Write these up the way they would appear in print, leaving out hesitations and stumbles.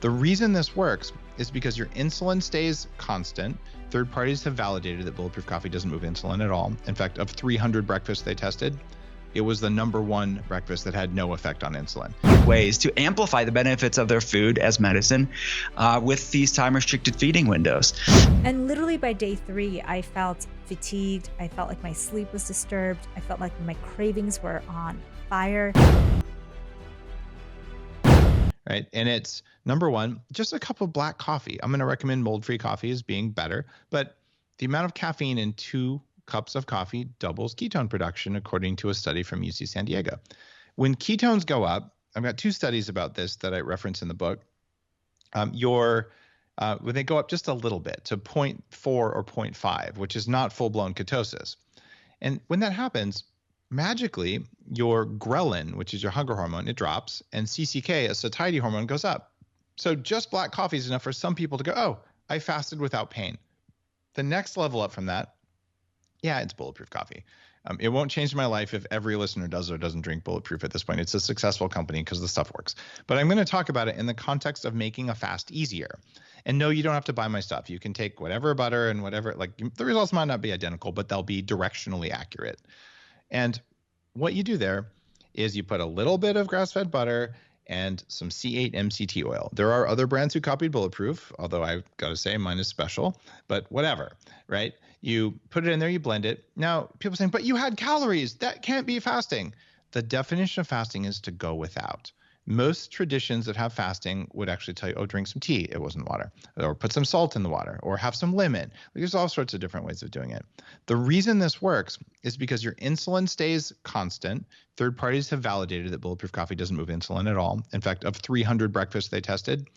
The reason this works is because your insulin stays constant. Third parties have validated that Bulletproof coffee doesn't move insulin at all. In fact, of 300 breakfasts they tested, it was the #1 breakfast that had no effect on insulin. Ways to amplify the benefits of their food as medicine with these time-restricted feeding windows. And literally by day 3, I felt fatigued. I felt like my sleep was disturbed. I felt like my cravings were on fire. Right. And it's #1, just a cup of black coffee. I'm going to recommend mold-free coffee as being better, but the amount of caffeine in 2 cups of coffee doubles ketone production, according to a study from UC San Diego. When ketones go up, I've got 2 studies about this that I reference in the book. When they go up just a little bit to 0.4 or 0.5, which is not full-blown ketosis. And when that happens, magically, your ghrelin, which is your hunger hormone, it drops, and CCK, a satiety hormone, goes up. So just black coffee is enough for some people to go, oh, I fasted without pain. The next level up from that, yeah, it's Bulletproof coffee. It won't change my life if every listener does or doesn't drink Bulletproof at this point. It's a successful company because the stuff works. But I'm going to talk about it in the context of making a fast easier. And no, you don't have to buy my stuff. You can take whatever butter and whatever, like the results might not be identical, but they'll be directionally accurate. And what you do there is you put a little bit of grass-fed butter and some C8 MCT oil. There are other brands who copied Bulletproof, although I've got to say mine is special, but whatever, right? You put it in there, you blend it. Now, people are saying, but you had calories. That can't be fasting. The definition of fasting is to go without. Most traditions that have fasting would actually tell you, oh, drink some tea. It wasn't water. Or put some salt in the water. Or have some lemon. There's all sorts of different ways of doing it. The reason this works is because your insulin stays constant. Third parties have validated that Bulletproof coffee doesn't move insulin at all. In fact, of 300 breakfasts they tested,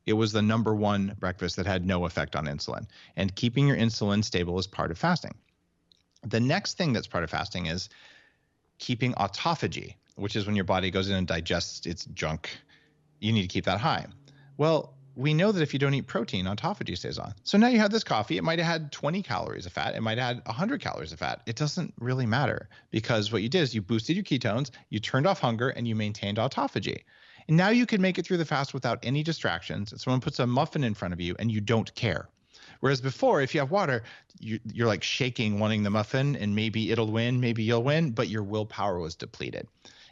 it was the #1 breakfast that had no effect on insulin. And keeping your insulin stable is part of fasting. The next thing that's part of fasting is keeping autophagy, which is when your body goes in and digests its junk. You need to keep that high. Well, we know that if you don't eat protein, autophagy stays on. So now you have this coffee. It might have had 20 calories of fat. It might have had 100 calories of fat. It doesn't really matter because what you did is you boosted your ketones, you turned off hunger, and you maintained autophagy. And now you can make it through the fast without any distractions. Someone puts a muffin in front of you and you don't care. Whereas before, if you have water, you're like shaking wanting the muffin and maybe it'll win, maybe you'll win, but your willpower was depleted.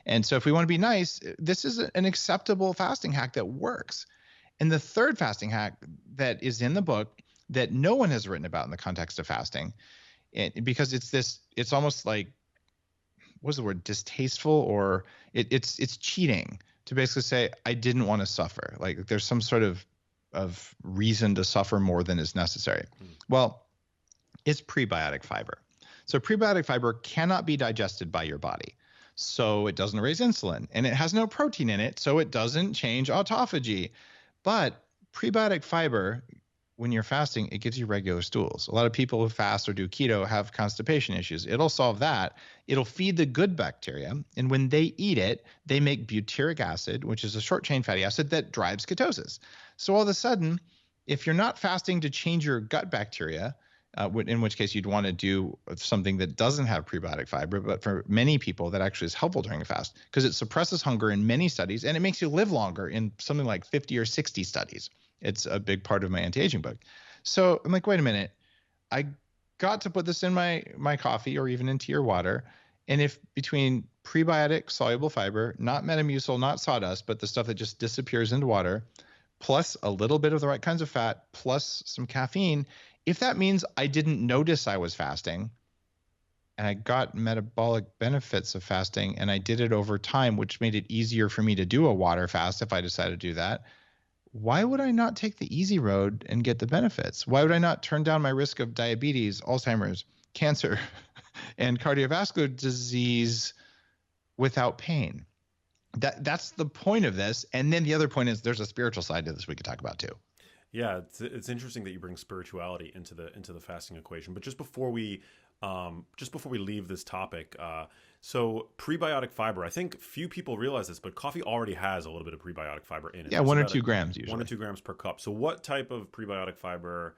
And so if we want to be nice, this is an acceptable fasting hack that works. And the third fasting hack that is in the book that no one has written about in the context of fasting, because it's almost like, what's the word, distasteful, or it's cheating to basically say, I didn't want to suffer. Like there's some sort of reason to suffer more than is necessary. Well, it's prebiotic fiber. So prebiotic fiber cannot be digested by your body. So it doesn't raise insulin, and it has no protein in it, so it doesn't change autophagy. But prebiotic fiber, when you're fasting, it gives you regular stools. A lot of people who fast or do keto have constipation issues. It'll solve that. It'll feed the good bacteria, and when they eat it, they make butyric acid, which is a short-chain fatty acid that drives ketosis. So all of a sudden, if you're not fasting to change your gut bacteria, in which case you'd want to do something that doesn't have prebiotic fiber, but for many people that actually is helpful during a fast because it suppresses hunger in many studies and it makes you live longer in something like 50 or 60 studies. It's a big part of my anti-aging book. So I'm like, wait a minute, I got to put this in my coffee or even into your water. And if between prebiotic soluble fiber, not Metamucil, not sawdust, but the stuff that just disappears into water, plus a little bit of the right kinds of fat, plus some caffeine, if that means I didn't notice I was fasting and I got metabolic benefits of fasting and I did it over time, which made it easier for me to do a water fast if I decided to do that, why would I not take the easy road and get the benefits? Why would I not turn down my risk of diabetes, Alzheimer's, cancer, and cardiovascular disease without pain? That's the point of this. And then the other point is there's a spiritual side to this we could talk about too. Yeah, it's interesting that you bring spirituality into the fasting equation. But just before we leave this topic, so prebiotic fiber, I think few people realize this, but coffee already has a little bit of prebiotic fiber in it. Yeah, 1 or 2 grams usually. 1 or 2 grams per cup. So what type of prebiotic fiber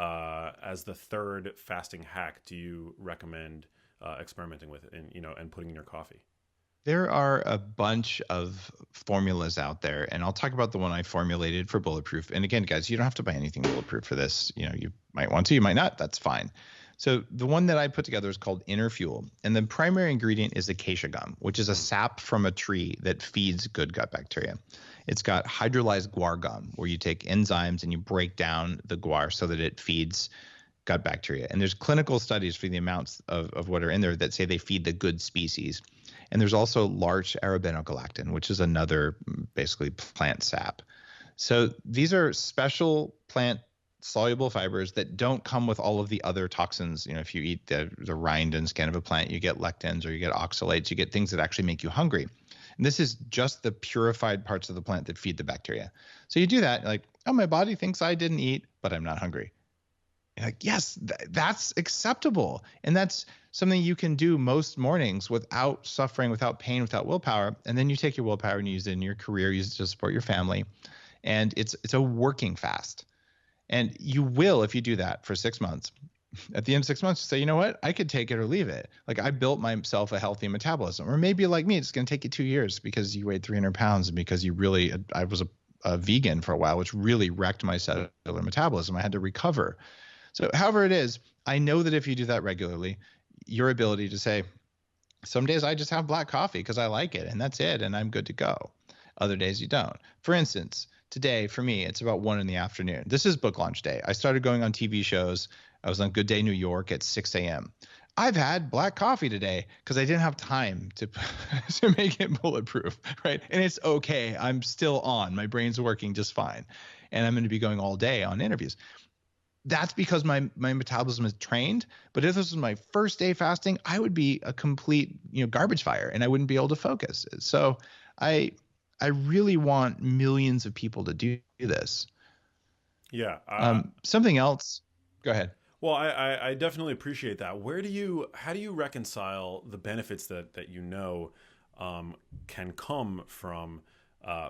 as the third fasting hack do you recommend experimenting with and putting in your coffee? There are a bunch of formulas out there, and I'll talk about the one I formulated for Bulletproof. And again, guys, you don't have to buy anything Bulletproof for this. You might want to, you might not. That's fine. So the one that I put together is called Inner Fuel, and the primary ingredient is acacia gum, which is a sap from a tree that feeds good gut bacteria. It's got hydrolyzed guar gum, where you take enzymes and you break down the guar so that it feeds gut bacteria. And there's clinical studies for the amounts of what are in there that say they feed the good species. And there's also larch arabinogalactin, which is another basically plant sap. So these are special plant soluble fibers that don't come with all of the other toxins. If you eat the rind and skin of a plant, you get lectins or you get oxalates, you get things that actually make you hungry. And this is just the purified parts of the plant that feed the bacteria. So you do that, like, oh, my body thinks I didn't eat, but I'm not hungry. You're like, yes, that's acceptable. And that's something you can do most mornings without suffering, without pain, without willpower. And then you take your willpower and use it in your career, use it to support your family. And it's a working fast. And you will, if you do that for 6 months, at the end of 6 months, you say, you know what, I could take it or leave it. Like, I built myself a healthy metabolism. Or maybe like me, it's going to take you 2 years because you weighed 300 pounds and because I was a vegan for a while, which really wrecked my cellular metabolism. I had to recover. So however it is, I know that if you do that regularly, your ability to say, some days I just have black coffee because I like it and that's it and I'm good to go. Other days you don't. For instance, today for me, it's about 1 p.m. This is book launch day. I started going on TV shows. I was on Good Day New York at 6 a.m. I've had black coffee today because I didn't have time to make it bulletproof, right? And it's okay. I'm still on. My brain's working just fine. And I'm going to be going all day on interviews. That's because my metabolism is trained. But if this was my first day fasting, I would be a complete garbage fire and I wouldn't be able to focus. So I really want millions of people to do this. Yeah. Something else. Go ahead. Well, I definitely appreciate that. How do you reconcile the benefits that can come from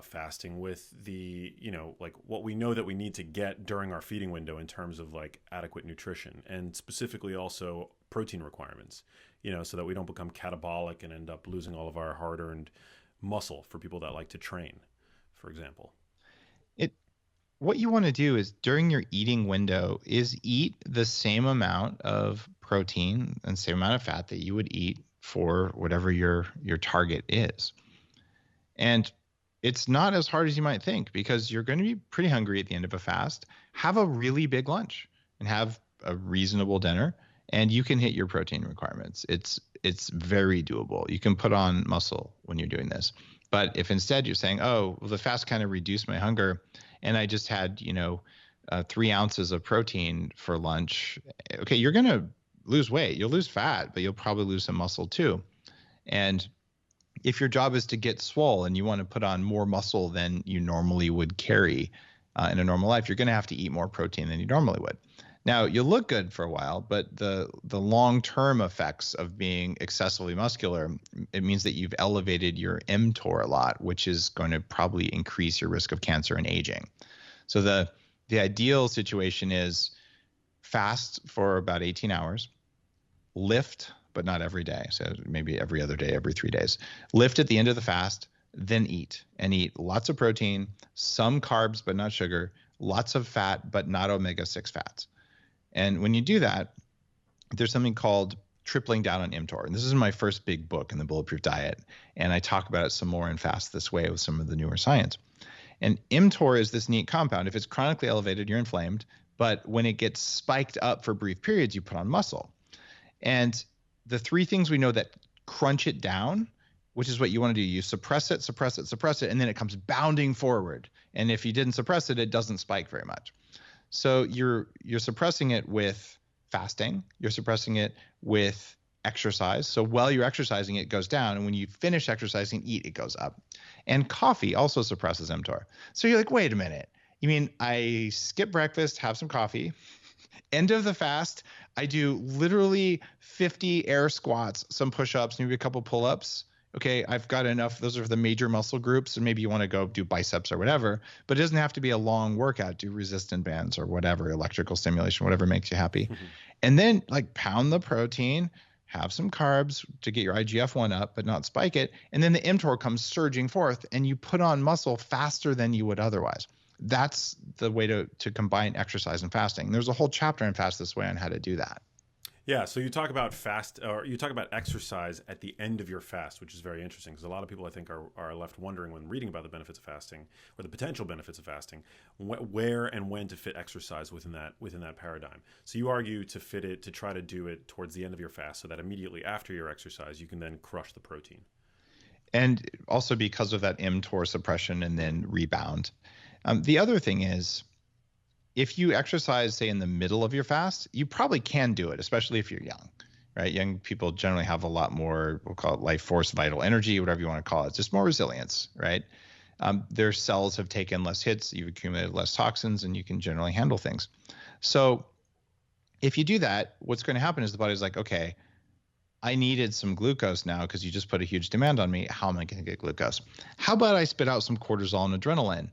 fasting with the, like what we know that we need to get during our feeding window in terms of like adequate nutrition and specifically also protein requirements, so that we don't become catabolic and end up losing all of our hard-earned muscle for people that like to train, for example. What you want to do is during your eating window is eat the same amount of protein and same amount of fat that you would eat for whatever your target is. And it's not as hard as you might think because you're going to be pretty hungry at the end of a fast. Have a really big lunch and have a reasonable dinner and you can hit your protein requirements. It's very doable. You can put on muscle when you're doing this. But if instead you're saying, oh, well, the fast kind of reduced my hunger and I just had, 3 ounces of protein for lunch. Okay, you're going to lose weight. You'll lose fat, but you'll probably lose some muscle too. And if your job is to get swole and you want to put on more muscle than you normally would carry in a normal life, you're going to have to eat more protein than you normally would. Now, you'll look good for a while, but the long-term effects of being excessively muscular, it means that you've elevated your mTOR a lot, which is going to probably increase your risk of cancer and aging. So the ideal situation is fast for about 18 hours, lift, but not every day. So maybe every other day, every 3 days. Lift at the end of the fast, then eat lots of protein, some carbs, but not sugar, lots of fat, but not omega-6 fats. And when you do that, there's something called tripling down on mTOR. And this is my first big book in the Bulletproof Diet. And I talk about it some more in Fast This Way with some of the newer science. And mTOR is this neat compound. If it's chronically elevated, you're inflamed. But when it gets spiked up for brief periods, you put on muscle. And the 3 things we know that crunch it down, which is what you want to do, you suppress it, and then it comes bounding forward. And if you didn't suppress it, it doesn't spike very much. So you're suppressing it with fasting. You're suppressing it with exercise. So while you're exercising, it goes down. And when you finish exercising, eat, it goes up. And coffee also suppresses mTOR. So you're like, wait a minute. You mean I skip breakfast, have some coffee, end of the fast, I do literally 50 air squats, some push-ups, maybe a couple pull-ups. Okay, I've got enough. Those are the major muscle groups. And maybe you want to go do biceps or whatever, but it doesn't have to be a long workout. Do resistant bands or whatever, electrical stimulation, whatever makes you happy. Mm-hmm. And then like pound the protein, have some carbs to get your IGF-1 up, but not spike it. And then the mTOR comes surging forth and you put on muscle faster than you would otherwise. That's the way to combine exercise and fasting. There's a whole chapter in Fast This Way on how to do that. Yeah, so you talk about you talk about exercise at the end of your fast, which is very interesting because a lot of people I think are left wondering when reading about the benefits of fasting or the potential benefits of fasting, where and when to fit exercise within that paradigm. So you argue to fit it, to try to do it towards the end of your fast so that immediately after your exercise you can then crush the protein. And also because of that mTOR suppression and then rebound. The other thing is, if you exercise, say, in the middle of your fast, you probably can do it, especially if you're young, right? Young people generally have a lot more, we'll call it life force, vital energy, whatever you want to call it, just more resilience, right? Their cells have taken less hits, you've accumulated less toxins, and you can generally handle things. So if you do that, what's going to happen is the body's like, okay, I needed some glucose now because you just put a huge demand on me. How am I going to get glucose? How about I spit out some cortisol and adrenaline?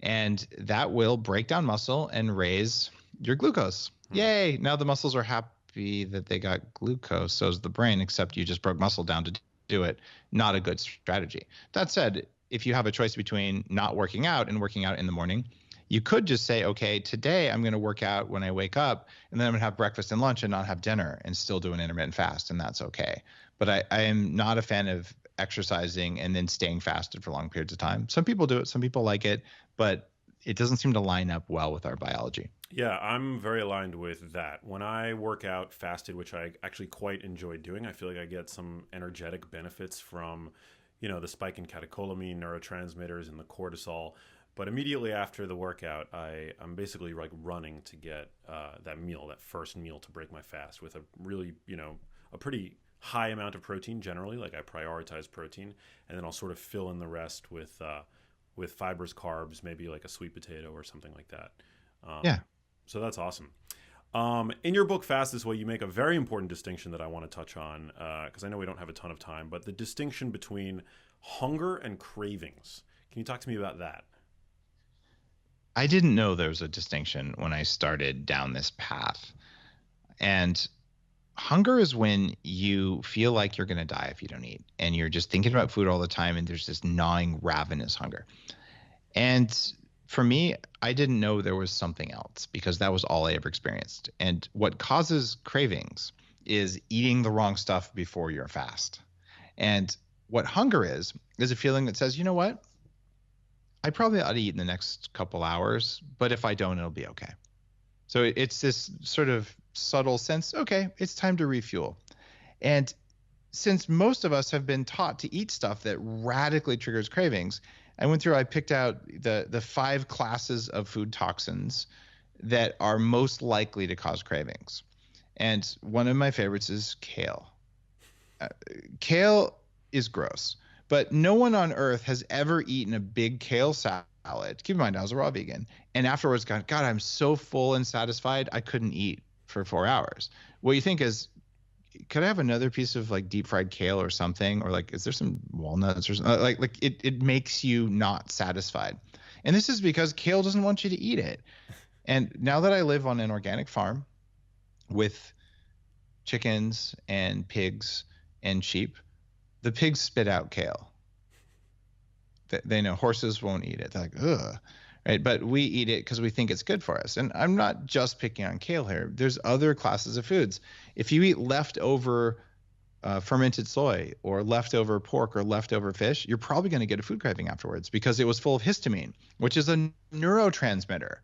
And that will break down muscle and raise your glucose. Yay. Now the muscles are happy that they got glucose. So is the brain, except you just broke muscle down to do it. Not a good strategy. That said, if you have a choice between not working out and working out in the morning, you could just say, okay, today I'm going to work out when I wake up, and then I'm going to have breakfast and lunch and not have dinner and still do an intermittent fast. And that's okay. But I am not a fan of exercising and then staying fasted for long periods of time. Some people do it. Some people like it, but it doesn't seem to line up well with our biology. Yeah, I'm very aligned with that. When I work out fasted, which I actually quite enjoy doing, I feel like I get some energetic benefits from, the spike in catecholamine, neurotransmitters, and the cortisol. But immediately after the workout, I'm basically like running to get that first meal to break my fast with a really, a pretty high amount of protein generally. Like I prioritize protein, and then I'll sort of fill in the rest with fibrous carbs, maybe like a sweet potato or something like that. Yeah. So that's awesome. In your book, Fast This Way, you make a very important distinction that I want to touch on because I know we don't have a ton of time, but the distinction between hunger and cravings. Can you talk to me about that? I didn't know there was a distinction when I started down this path. And hunger is when you feel like you're going to die if you don't eat, and you're just thinking about food all the time, and there's this gnawing, ravenous hunger. And for me, I didn't know there was something else because that was all I ever experienced. And what causes cravings is eating the wrong stuff before your fast. And what hunger is a feeling that says, you know what? I probably ought to eat in the next couple hours, but if I don't, it'll be okay. So it's this sort of subtle sense, okay, it's time to refuel. And since most of us have been taught to eat stuff that radically triggers cravings, I picked out the 5 classes of food toxins that are most likely to cause cravings. And one of my favorites is kale. Kale is gross, but no one on earth has ever eaten a big kale salad. Keep in mind, I was a raw vegan. And afterwards, God, I'm so full and satisfied, I couldn't eat for 4 hours. What you think is, could I have another piece of like deep fried kale or something? Or like, is there some walnuts or something? Like it makes you not satisfied. And this is because kale doesn't want you to eat it. And now that I live on an organic farm with chickens and pigs and sheep, the pigs spit out kale. They know horses won't eat it. They're like, ugh. Right? But we eat it because we think it's good for us. And I'm not just picking on kale here. There's other classes of foods. If you eat leftover fermented soy or leftover pork or leftover fish, you're probably going to get a food craving afterwards because it was full of histamine, which is a neurotransmitter.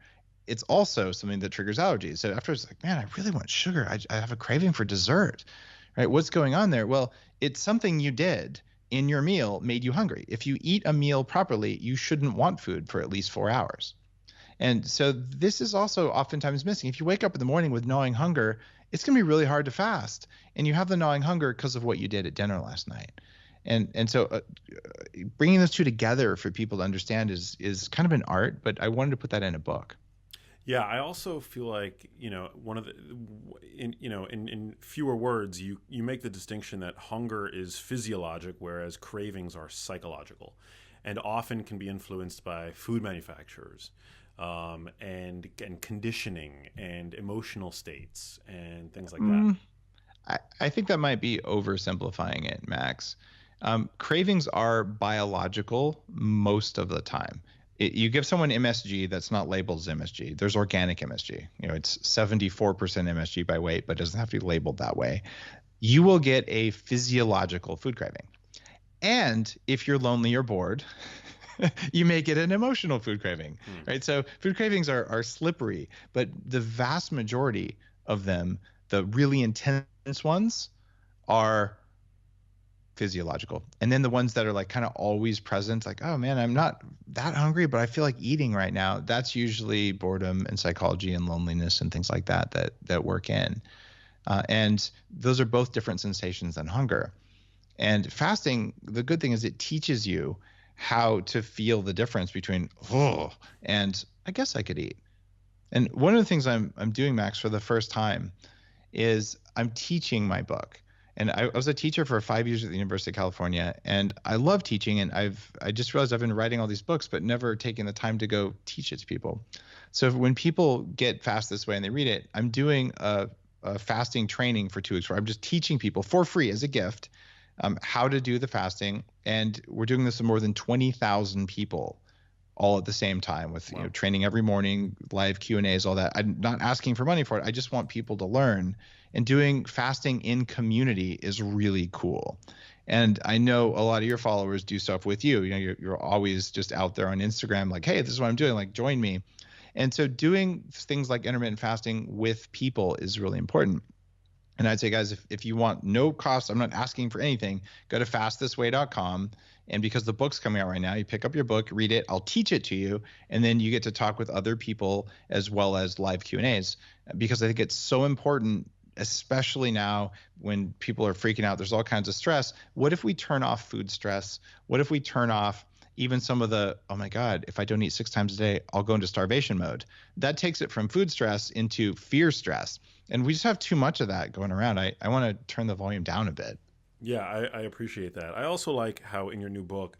It's also something that triggers allergies. So afterwards, it's like, man, I really want sugar. I have a craving for dessert. Right? What's going on there? Well, it's something you did in your meal made you hungry. If you eat a meal properly, you shouldn't want food for at least 4 hours. And so this is also oftentimes missing. If you wake up in the morning with gnawing hunger, it's going to be really hard to fast. And you have the gnawing hunger because of what you did at dinner last night. And so bringing those two together for people to understand is kind of an art, but I wanted to put that in a book. Yeah, I also feel like, one of the, in fewer words, you make the distinction that hunger is physiologic, whereas cravings are psychological, and often can be influenced by food manufacturers, and conditioning and emotional states and things like that. I think that might be oversimplifying it, Max. Cravings are biological most of the time. You give someone MSG that's not labeled as MSG. There's organic MSG. It's 74% MSG by weight, but it doesn't have to be labeled that way. You will get a physiological food craving. And if you're lonely or bored, you may get an emotional food craving, right? So food cravings are slippery, but the vast majority of them, the really intense ones, are physiological. And then the ones that are like kind of always present, like, oh man, I'm not that hungry, but I feel like eating right now. That's usually boredom and psychology and loneliness and things like that work in. And those are both different sensations than hunger. And fasting, the good thing is it teaches you how to feel the difference between, oh, and I guess I could eat. And one of the things I'm doing, Max, for the first time is I'm teaching my book. And I was a teacher for 5 years at the University of California, and I love teaching. And I just realized I've been writing all these books, but never taking the time to go teach it to people. So when people get Fast This Way and they read it, I'm doing a fasting training for 2 weeks where I'm just teaching people for free as a gift how to do the fasting. And we're doing this with more than 20,000 people all at the same time with training every morning, live Q&As, all that. I'm not asking for money for it. I just want people to learn. And doing fasting in community is really cool. And I know a lot of your followers do stuff with you. You're always just out there on Instagram like, hey, this is what I'm doing. Like, join me. And so doing things like intermittent fasting with people is really important. And I'd say, guys, if you want no cost, I'm not asking for anything, go to fastthisway.com. And because the book's coming out right now, you pick up your book, read it, I'll teach it to you, and then you get to talk with other people as well as live Q&As, because I think it's so important, especially now when people are freaking out. There's all kinds of stress. What if we turn off food stress? What if we turn off even some of the, oh my God, if I don't eat 6 times a day, I'll go into starvation mode. That takes it from food stress into fear stress. And we just have too much of that going around. I want to turn the volume down a bit. Yeah, I appreciate that. I also like how in your new book,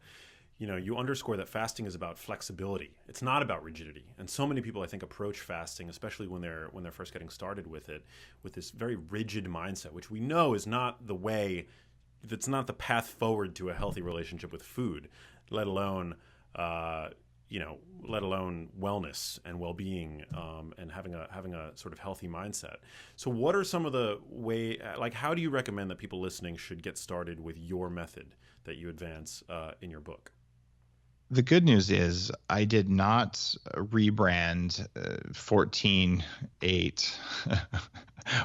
you underscore that fasting is about flexibility. It's not about rigidity. And so many people, I think, approach fasting, especially when they're first getting started with it, with this very rigid mindset, which we know is not the way, that's not the path forward to a healthy relationship with food, let alone wellness and well-being, and having a sort of healthy mindset. So what are some of the how do you recommend that people listening should get started with your method that you advance in your book? The good news is I did not rebrand 14.8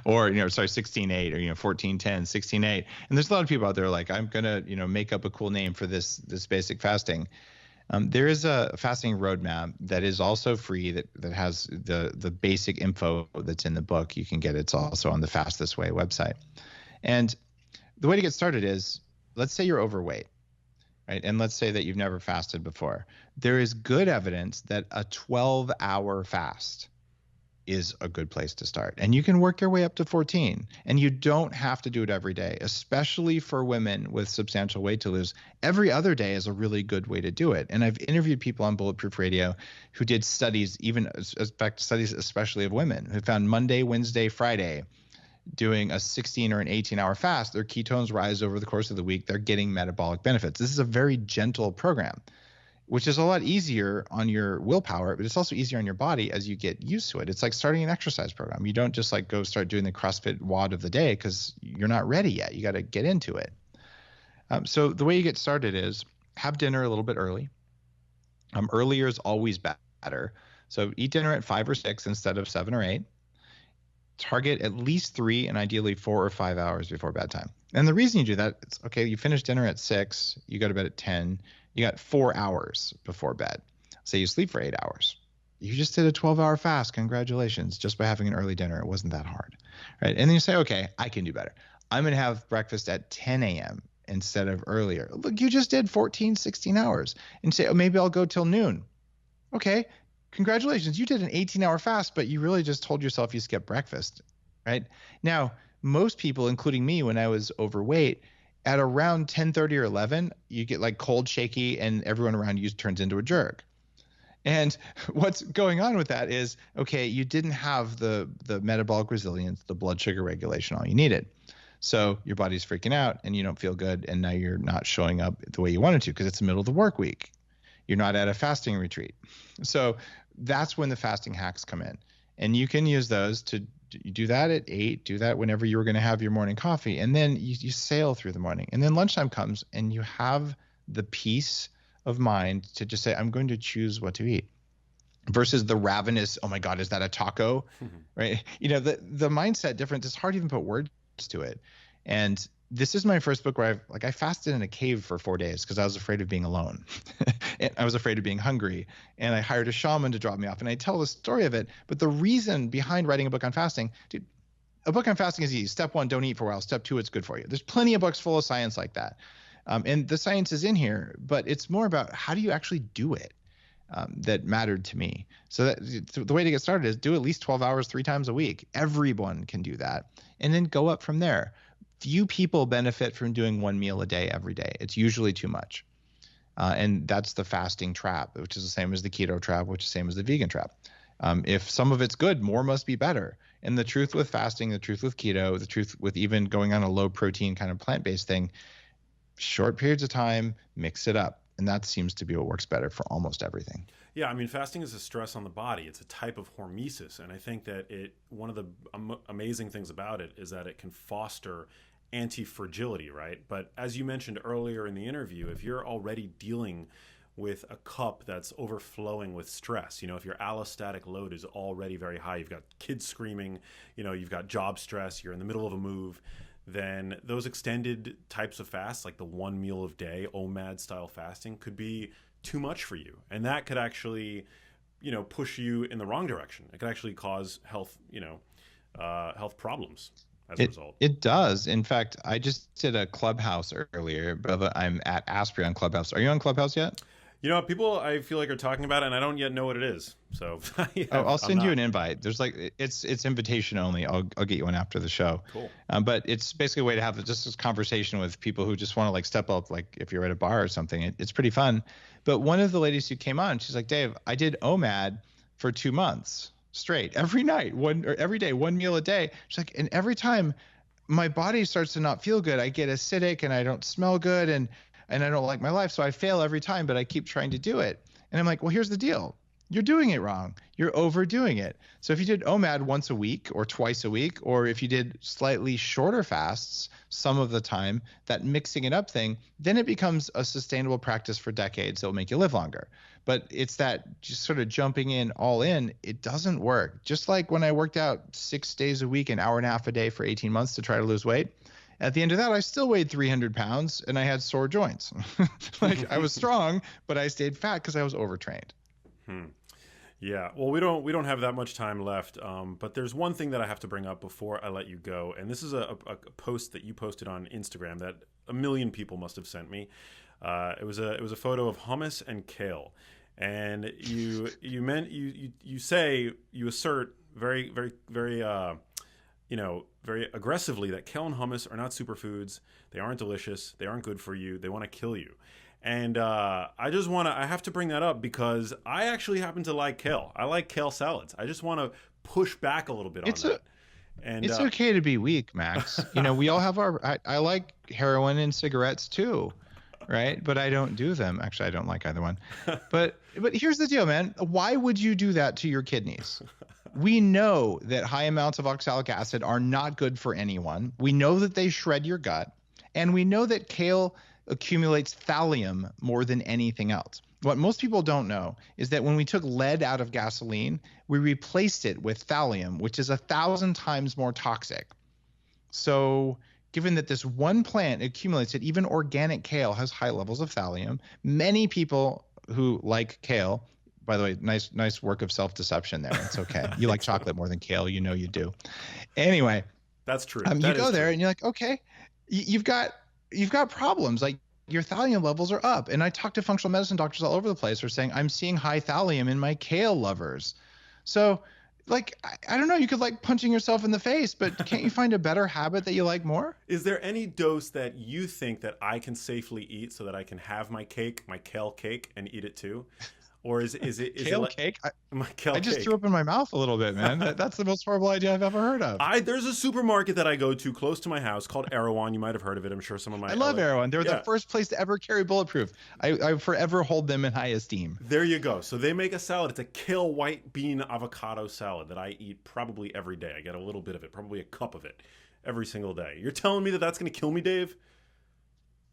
or 16.8 or 14.10, 16.8. And there's a lot of people out there like, I'm gonna make up a cool name for this basic fasting. There is a fasting roadmap that is also free that has the basic info that's in the book. You can get it. It's also on the Fast This Way website. And the way to get started is, let's say you're overweight, right? And let's say that you've never fasted before. There is good evidence that a 12-hour fast is a good place to start. And you can work your way up to 14. And you don't have to do it every day, especially for women with substantial weight to lose. Every other day is a really good way to do it. And I've interviewed people on Bulletproof Radio who did studies, studies especially of women, who found Monday, Wednesday, Friday doing a 16 or an 18-hour fast, their ketones rise over the course of the week. They're getting metabolic benefits. This is a very gentle program, which is a lot easier on your willpower, but it's also easier on your body as you get used to it. It's like starting an exercise program. You don't just like go start doing the CrossFit WOD of the day because you're not ready yet. You got to get into it. So the way you get started is have dinner a little bit early. Earlier is always better. So eat dinner at 5 or 6 instead of 7 or 8. Target at least 3 and ideally 4 or 5 hours before bedtime. And the reason you do that, it's okay, you finish dinner at 6, you go to bed at 10, you got 4 hours before bed. Say you sleep for 8 hours. You just did a 12-hour fast. Congratulations. Just by having an early dinner, it wasn't that hard, right? And then you say, okay, I can do better. I'm going to have breakfast at 10 a.m. instead of earlier. Look, you just did 14, 16 hours. And say, oh, maybe I'll go till noon. Okay, congratulations. You did an 18-hour fast, but you really just told yourself you skipped breakfast, right? Now, most people, including me when I was overweight, at around 10:30 or 11, you get like cold, shaky, and everyone around you turns into a jerk. And what's going on with that is, okay, you didn't have the metabolic resilience, the blood sugar regulation, all you needed. So your body's freaking out and you don't feel good. And now you're not showing up the way you wanted to because it's the middle of the work week. You're not at a fasting retreat. So that's when the fasting hacks come in. And you can use those to do that at 8, do that whenever you were going to have your morning coffee. And then you sail through the morning. And then lunchtime comes and you have the peace of mind to just say, I'm going to choose what to eat. Versus the ravenous, oh my God, is that a taco? Right? The mindset difference, it's hard to even put words to it. And this is my first book where I fasted in a cave for 4 days because I was afraid of being alone. And I was afraid of being hungry. And I hired a shaman to drop me off. And I tell the story of it. But the reason behind writing a book on fasting, dude, a book on fasting is easy. Step 1, don't eat for a while. Step 2, it's good for you. There's plenty of books full of science like that. And the science is in here, but it's more about how do you actually do it. That mattered to me. So the way to get started is do at least 12 hours 3 times a week. Everyone can do that. And then go up from there. Few people benefit from doing 1 meal a day every day. It's usually too much. And that's the fasting trap, which is the same as the keto trap, which is the same as the vegan trap. If some of it's good, more must be better. And the truth with fasting, the truth with keto, the truth with even going on a low protein kind of plant-based thing, short periods of time, mix it up. And that seems to be what works better for almost everything. Yeah, I mean, fasting is a stress on the body. It's a type of hormesis. And I think that one of the amazing things about it is that it can foster anti-fragility, right? But as you mentioned earlier in the interview, if you're already dealing with a cup that's overflowing with stress, if your allostatic load is already very high, you've got kids screaming, you've got job stress, you're in the middle of a move, then those extended types of fasts, like the 1 meal a day, OMAD style fasting, could be too much for you. And that could actually, push you in the wrong direction. It could actually cause health problems as a result. It does. In fact, I just did a Clubhouse earlier, but I'm at Asprey on Clubhouse. Are you on Clubhouse yet? People I feel like are talking about it, and I don't yet know what it is. So yeah, I'll send you an invite. There's it's invitation only. I'll get you one after the show. Cool. But it's basically a way to have just this conversation with people who just want to step up, if you're at a bar or something. It's pretty fun. But one of the ladies who came on, she's like, Dave, I did OMAD for 2 months straight, every night, every day, 1 meal a day. She's like, and every time my body starts to not feel good, I get acidic and I don't smell good and I don't like my life. So I fail every time, but I keep trying to do it. And I'm like, well, here's the deal. You're doing it wrong. You're overdoing it. So if you did OMAD once a week or twice a week, or if you did slightly shorter fasts some of the time, that mixing it up thing, then it becomes a sustainable practice for decades that will make you live longer. But it's that just sort of jumping in all in, it doesn't work. Just like when I worked out 6 days a week, an hour and a half a day for 18 months to try to lose weight. At the end of that, I still weighed 300 pounds and I had sore joints. I was strong, but I stayed fat because I was overtrained. Yeah, well, we don't have that much time left, but there's one thing that I have to bring up before I let you go, and this is a post that you posted on Instagram that 1 million people must have sent me. It was a photo of hummus and kale, and you assert very very very very aggressively that kale and hummus are not superfoods. They aren't delicious. They aren't good for you. They want to kill you. And I have to bring that up because I actually happen to like kale. I like kale salads. I just want to push back a little bit on that. And it's okay to be weak, Max. We all have I like heroin and cigarettes too, right? But I don't do them. Actually, I don't like either one. But here's the deal, man. Why would you do that to your kidneys? We know that high amounts of oxalic acid are not good for anyone. We know that they shred your gut. And we know that kale accumulates thallium more than anything else. What most people don't know is that when we took lead out of gasoline, we replaced it with thallium, which is 1,000 times more toxic. So given that this one plant accumulates it, even organic kale has high levels of thallium. Many people who like kale, by the way, nice work of self-deception there. It's okay. You like chocolate more than kale. You do. Anyway. That's true. You go there and you're like, okay, you've got problems. Like your thallium levels are up. And I talk to functional medicine doctors all over the place who are saying, I'm seeing high thallium in my kale lovers. So I don't know, you could like punching yourself in the face, but can't you find a better habit that you like more? Is there any dose that you think that I can safely eat so that I can have my cake, my kale cake, and eat it too? Or is it kale like cake? my kale I just cake? threw up in my mouth a little bit, man. That's the most horrible idea I've ever heard of. There's a supermarket that I go to close to my house called Erewhon. You might have heard of it. I'm sure some of my I love Erewhon. They're the Yeah. first place to ever carry Bulletproof. I forever hold them in high esteem. There you go. So they make a salad. It's a kale white bean avocado salad that I eat probably every day. I get a little bit of it, probably a cup of it every single day. You're telling me that that's going to kill me, Dave?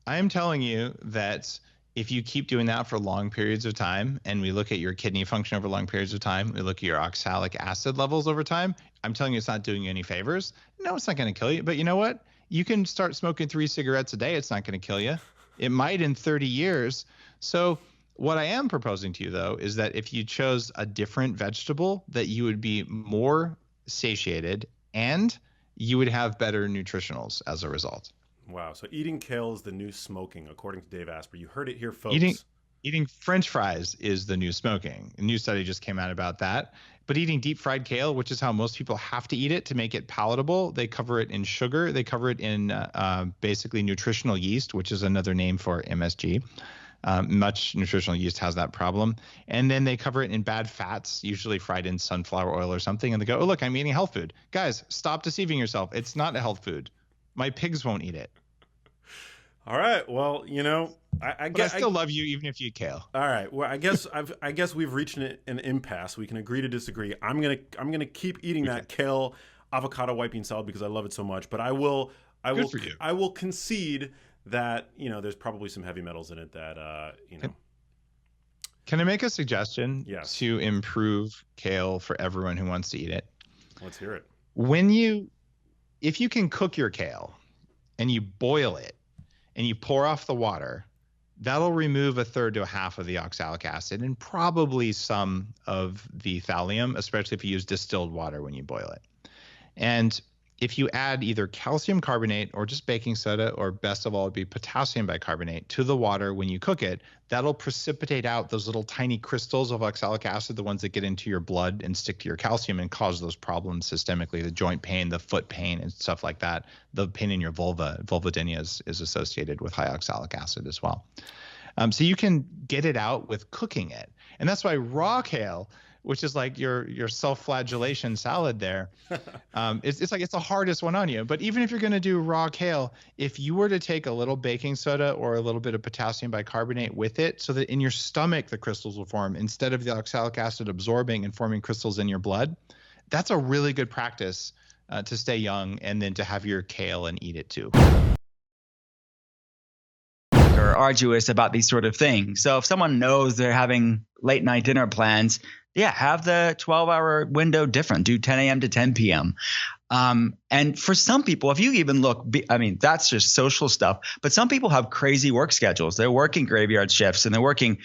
I am telling you that if you keep doing that for long periods of time, and we look at your kidney function over long periods of time, we look at your oxalic acid levels over time, I'm telling you it's not doing you any favors. No, it's not going to kill you. But you know what? You can start smoking 3 cigarettes a day. It's not going to kill you. It might in 30 years. So what I am proposing to you, though, is that if you chose a different vegetable, that you would be more satiated and you would have better nutritionals as a result. Wow. So eating kale is the new smoking, according to Dave Asprey. You heard it here, folks. Eating French fries is the new smoking. A new study just came out about that. But eating deep fried kale, which is how most people have to eat it to make it palatable, they cover it in sugar. They cover it in basically nutritional yeast, which is another name for MSG. Much nutritional yeast has that problem. And then they cover it in bad fats, usually fried in sunflower oil or something. And they go, oh, look, I'm eating health food. Guys, stop deceiving yourself. It's not a health food. My pigs won't eat it. All right. Well, you know, I still love you even if you eat kale. All right. Well, I guess we've reached an impasse. We can agree to disagree. I'm gonna keep eating that kale avocado white bean salad because I love it so much. But I will concede that, you know, there's probably some heavy metals in it that you know. Can I make a suggestion Yes. to improve kale for everyone who wants to eat it? Let's hear it. If you can cook your kale and you boil it and you pour off the water, that'll remove a third to a half of the oxalic acid and probably some of the thallium, especially if you use distilled water when you boil it. And if you add either calcium carbonate or just baking soda, or best of all would be potassium bicarbonate to the water when you cook it, that'll precipitate out those little tiny crystals of oxalic acid, the ones that get into your blood and stick to your calcium and cause those problems systemically, the joint pain, the foot pain and stuff like that. The pain in your vulvodynia is associated with high oxalic acid as well. So you can get it out with cooking it. And that's why raw kale, which is like your self-flagellation salad there. It's like it's the hardest one on you. But even if you're going to do raw kale, if you were to take a little baking soda or a little bit of potassium bicarbonate with it, so that in your stomach the crystals will form instead of the oxalic acid absorbing and forming crystals in your blood, that's a really good practice to stay young and then to have your kale and eat it too. Or arduous about these sort of things. So if someone knows they're having late night dinner plans, have the 12-hour window different. Do 10 a.m. to 10 p.m. And for some people, if you even look, I mean, that's just social stuff. But some people have crazy work schedules. They're working graveyard shifts and they're working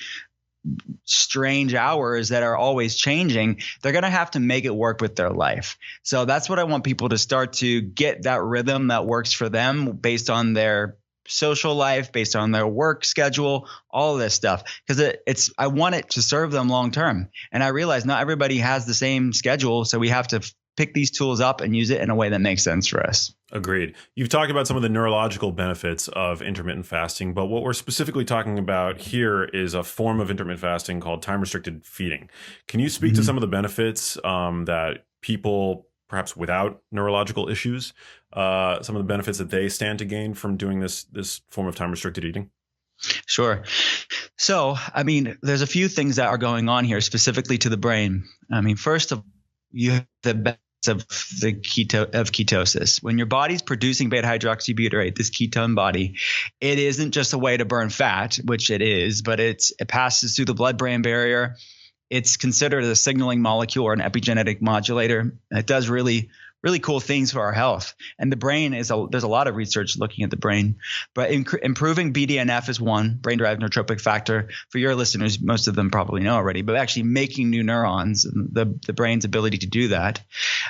strange hours that are always changing. They're going to have to make it work with their life. So that's what I want people to start to get that rhythm that works for them based on their social life, based on their work schedule, all of this stuff, because I want it to serve them long term. And I realize not everybody has the same schedule, so we have to pick these tools up and use it in a way that makes sense for us. Agreed. You've talked about some of the neurological benefits of intermittent fasting, but what we're specifically talking about here is a form of intermittent fasting called time-restricted feeding. Can you speak to some of the benefits that people, perhaps without neurological issues, some of the benefits that they stand to gain from doing this form of time-restricted eating? Sure. So, I mean, there's a few things that are going on here specifically to the brain. I mean, first of all, you have the benefits of ketosis. When your body's producing beta hydroxybutyrate, this ketone body, it isn't just a way to burn fat, which it is, but it passes through the blood-brain barrier. It's considered a signaling molecule or an epigenetic modulator. It does really cool things for our health. And the brain there's a lot of research looking at the brain, but improving BDNF is one, brain-derived neurotrophic factor. For your listeners, most of them probably know already, but actually making new neurons, the brain's ability to do that.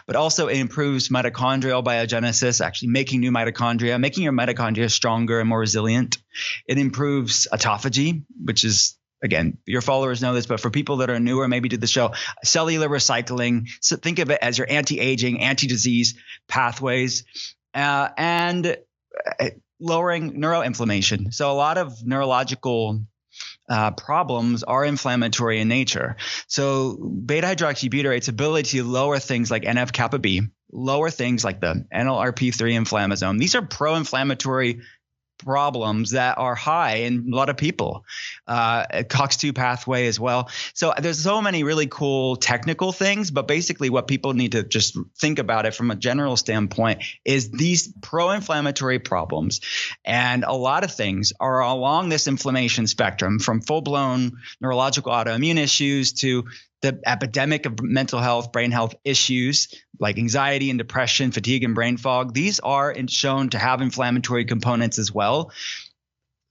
But also it improves mitochondrial biogenesis, actually making new mitochondria, making your mitochondria stronger and more resilient. It improves autophagy, which is, again, your followers know this, but for people that are newer, maybe to the show, cellular recycling. So think of it as your anti-aging, anti-disease pathways, and lowering neuroinflammation. So a lot of neurological problems are inflammatory in nature. So beta hydroxybutirate's ability to lower things like NF-kappa B, lower things like the NLRP3 inflammasome. These are pro-inflammatory problems that are high in a lot of people. COX-2 pathway as well. So there's so many really cool technical things, but basically what people need to just think about it from a general standpoint is these pro-inflammatory problems. And a lot of things are along this inflammation spectrum, from full-blown neurological autoimmune issues to the epidemic of mental health, brain health issues like anxiety and depression, fatigue and brain fog. These are shown to have inflammatory components as well.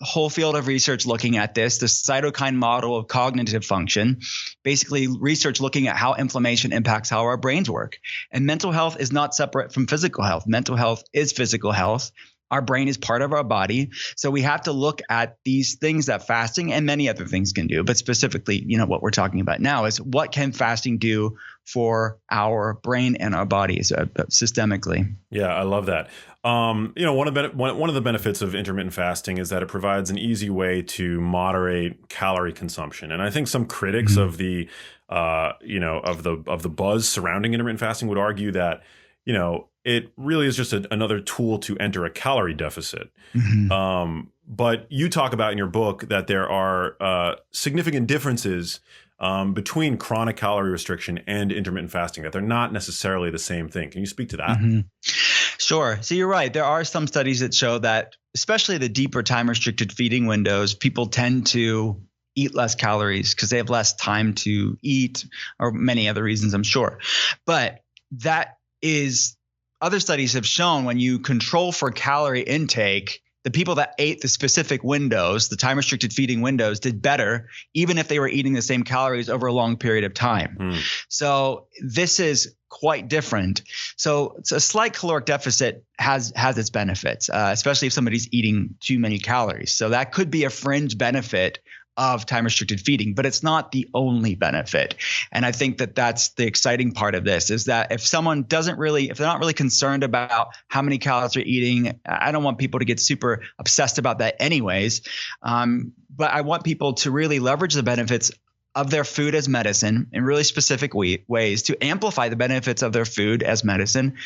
A whole field of research looking at this, the cytokine model of cognitive function, basically research looking at how inflammation impacts how our brains work. And mental health is not separate from physical health. Mental health is physical health. Our brain is part of our body. So we have to look at these things that fasting and many other things can do. But specifically, what we're talking about now is what can fasting do for our brain and our bodies systemically. Yeah, I love that. One of the benefits of intermittent fasting is that it provides an easy way to moderate calorie consumption. And I think some critics of the buzz surrounding intermittent fasting would argue that, it really is just another tool to enter a calorie deficit. But you talk about in your book that there are significant differences between chronic calorie restriction and intermittent fasting, that they're not necessarily the same thing. Can you speak to that? Sure. So you're right. There are some studies that show that, especially the deeper time restricted feeding windows, people tend to eat less calories because they have less time to eat, or many other reasons, I'm sure. But that is, other studies have shown when you control for calorie intake, the people that ate the specific windows, the time restricted feeding windows, did better, even if they were eating the same calories over a long period of time. So this is quite different. So it's a slight caloric deficit has its benefits, especially if somebody's eating too many calories. So that could be a fringe benefit of time restricted feeding, but it's not the only benefit. And I think that that's the exciting part of this, is that if someone if they're not really concerned about how many calories they're eating, I don't want people to get super obsessed about that anyways. But I want people to really leverage the benefits of their food as medicine in really specific ways to amplify the benefits of their food as medicine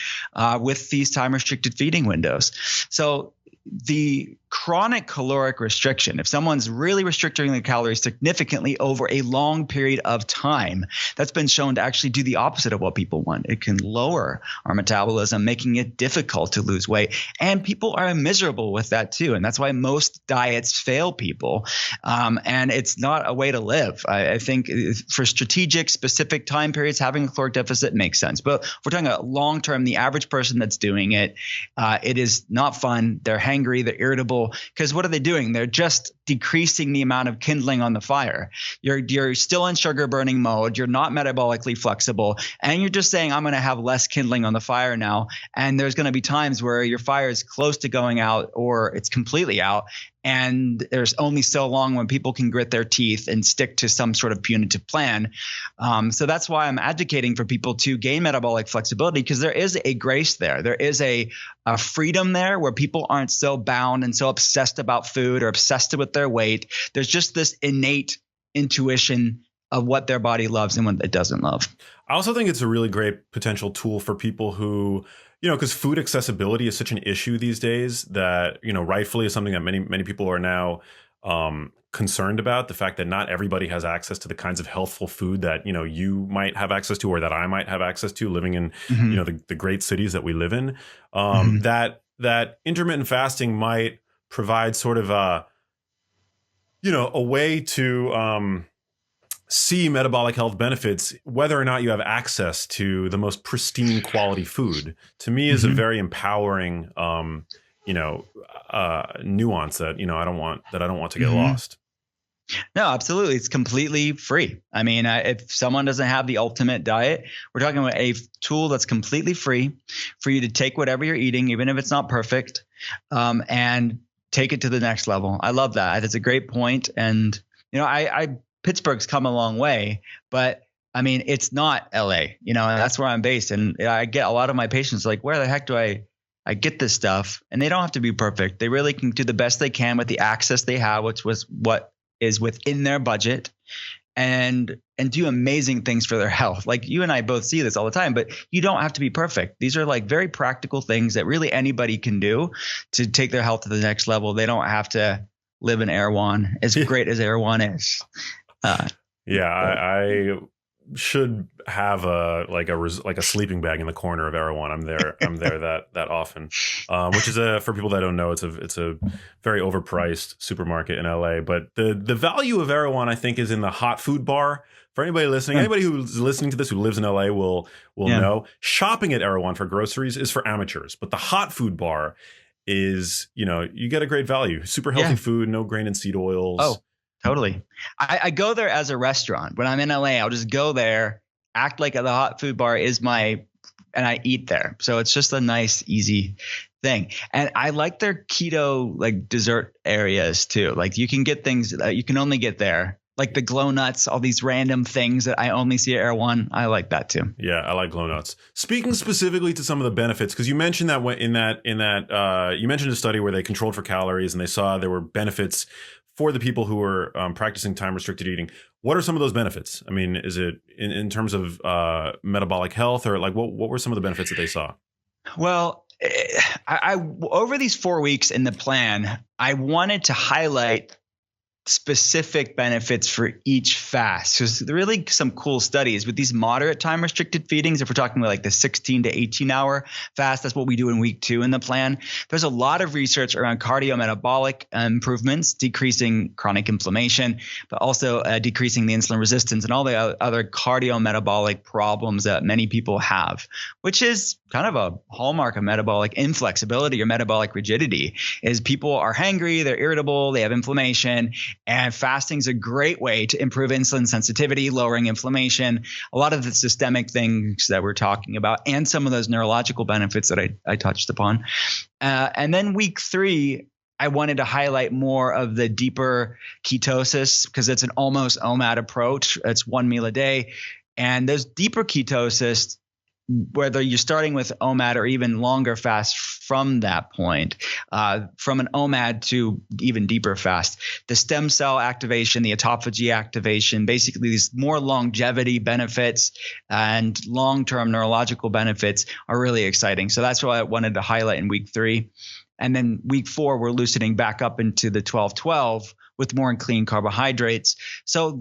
with these time restricted feeding windows. So the chronic caloric restriction, if someone's really restricting their calories significantly over a long period of time, that's been shown to actually do the opposite of what people want. It can lower our metabolism, making it difficult to lose weight. And people are miserable with that too. And that's why most diets fail people. And it's not a way to live. I think for strategic, specific time periods, having a caloric deficit makes sense. But if we're talking about long term, the average person that's doing it, it is not fun. They're hangry, they're irritable. Because what are they doing? They're just decreasing the amount of kindling on the fire. You're still in sugar burning mode. You're not metabolically flexible. And you're just saying, I'm going to have less kindling on the fire now. And there's going to be times where your fire is close to going out or it's completely out. And there's only so long when people can grit their teeth and stick to some sort of punitive plan. So that's why I'm advocating for people to gain metabolic flexibility, because there is a grace there. There is a freedom there where people aren't so bound and so obsessed about food or obsessed with their weight. There's just this innate intuition of what their body loves and what it doesn't love. I also think it's a really great potential tool for people who, because food accessibility is such an issue these days that, rightfully is something that many people are now concerned about. The fact that not everybody has access to the kinds of healthful food that, you might have access to, or that I might have access to living in, the great cities that we live in. That intermittent fasting might provide sort of a way to see metabolic health benefits, whether or not you have access to the most pristine quality food, to me is a very empowering, nuance that, I don't want to get lost. No, absolutely. It's completely free. I mean, if someone doesn't have the ultimate diet, we're talking about a tool that's completely free for you to take whatever you're eating, even if it's not perfect, and take it to the next level. I love that. That's a great point. And, Pittsburgh's come a long way, but I mean, it's not LA, and that's where I'm based. And I get a lot of my patients like, where the heck do I get this stuff? And they don't have to be perfect. They really can do the best they can with the access they have, which was what is within their budget and do amazing things for their health. Like you and I both see this all the time, but you don't have to be perfect. These are like very practical things that really anybody can do to take their health to the next level. They don't have to live in Erewhon, as great as Erewhon is. I should have a sleeping bag in the corner of Erewhon. I'm there that often, which is for people that don't know, it's a very overpriced supermarket in LA. But the value of Erewhon, I think, is in the hot food bar. For anybody listening, anybody who's listening to this who lives in LA will know shopping at Erewhon for groceries is for amateurs. But the hot food bar is, you get a great value, super healthy food, no grain and seed oils. Oh, totally. I go there as a restaurant. When I'm in LA, I'll just go there, act like the hot food bar is and I eat there. So it's just a nice, easy thing. And I like their keto, like dessert areas too. Like you can get things that you can only get there. Like the glow nuts, all these random things that I only see at Erewhon. I like that too. Yeah, I like glow nuts. Speaking specifically to some of the benefits, because you mentioned that you mentioned a study where they controlled for calories and they saw there were benefits for the people who were practicing time restricted eating. What are some of those benefits? I mean, is it in terms of metabolic health, or like what were some of the benefits that they saw? Well, I over these 4 weeks in the plan, I wanted to highlight specific benefits for each fast. So there's really some cool studies with these moderate time restricted feedings. If we're talking about like the 16 to 18 hour fast, that's what we do in week 2 in the plan. There's a lot of research around cardiometabolic improvements, decreasing chronic inflammation, but also decreasing the insulin resistance and all the other cardiometabolic problems that many people have, which is kind of a hallmark of metabolic inflexibility or metabolic rigidity. Is people are hangry, they're irritable, they have inflammation. And fasting is a great way to improve insulin sensitivity, lowering inflammation, a lot of the systemic things that we're talking about, and some of those neurological benefits that I touched upon. And then week 3, I wanted to highlight more of the deeper ketosis because it's an almost OMAD approach. It's 1 meal a day. And those deeper ketosis, whether you're starting with OMAD or even longer fast from that point, from an OMAD to even deeper fast, the stem cell activation, the autophagy activation, basically these more longevity benefits and long-term neurological benefits are really exciting. So that's what I wanted to highlight in week 3. And then week 4, we're loosening back up into the 12-12 with more clean carbohydrates. So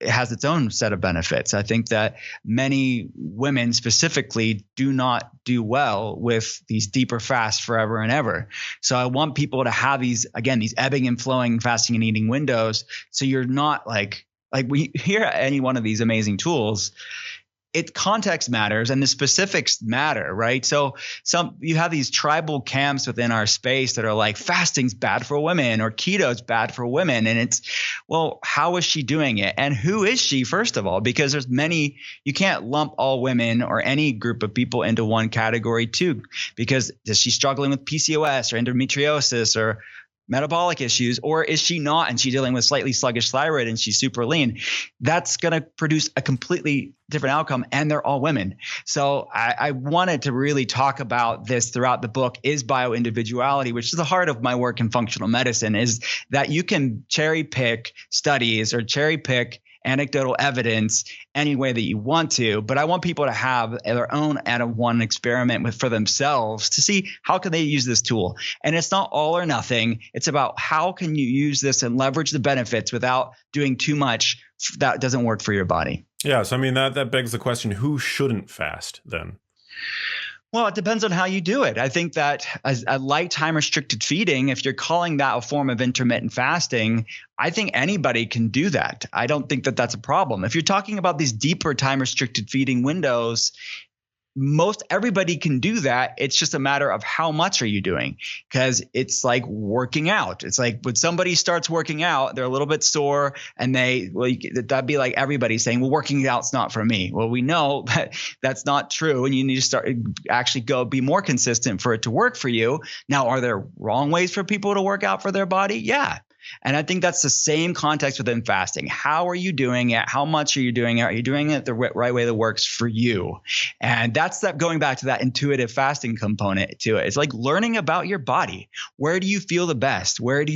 it has its own set of benefits. I think that many women specifically do not do well with these deeper fasts forever and ever. So I want people to have these ebbing and flowing fasting and eating windows. So you're not like we hear any one of these amazing tools. Context matters and the specifics matter, right? So you have these tribal camps within our space that are like fasting's bad for women or keto's bad for women. And it's, well, how is she doing it? And who is she, first of all? Because there's you can't lump all women or any group of people into one category too, because is she struggling with PCOS or endometriosis or metabolic issues, or is she not and she's dealing with slightly sluggish thyroid and she's super lean? That's going to produce a completely different outcome, and they're all women. So I wanted to really talk about this throughout the book. Is bio-individuality, which is the heart of my work in functional medicine, is that you can cherry pick studies or cherry pick anecdotal evidence any way that you want to, but I want people to have their own one experiment for themselves to see how can they use this tool. And it's not all or nothing. It's about how can you use this and leverage the benefits without doing too much that doesn't work for your body. Yeah. So, I mean, that begs the question, who shouldn't fast then? Well, it depends on how you do it. I think that as a light time restricted feeding, if you're calling that a form of intermittent fasting, I think anybody can do that. I don't think that that's a problem. If you're talking about these deeper time restricted feeding windows, most everybody can do that. It's just a matter of how much are you doing, because it's like working out. It's like when somebody starts working out, they're a little bit sore and that'd be like everybody saying, well, working out's not for me. Well, we know that that's not true. And you need to be more consistent for it to work for you. Now, are there wrong ways for people to work out for their body? Yeah. And I think that's the same context within fasting. How are you doing it? How much are you doing it? Are you doing it the right way that works for you? And that's that going back to that intuitive fasting component to it. It's like learning about your body. Where do you feel the best? Where's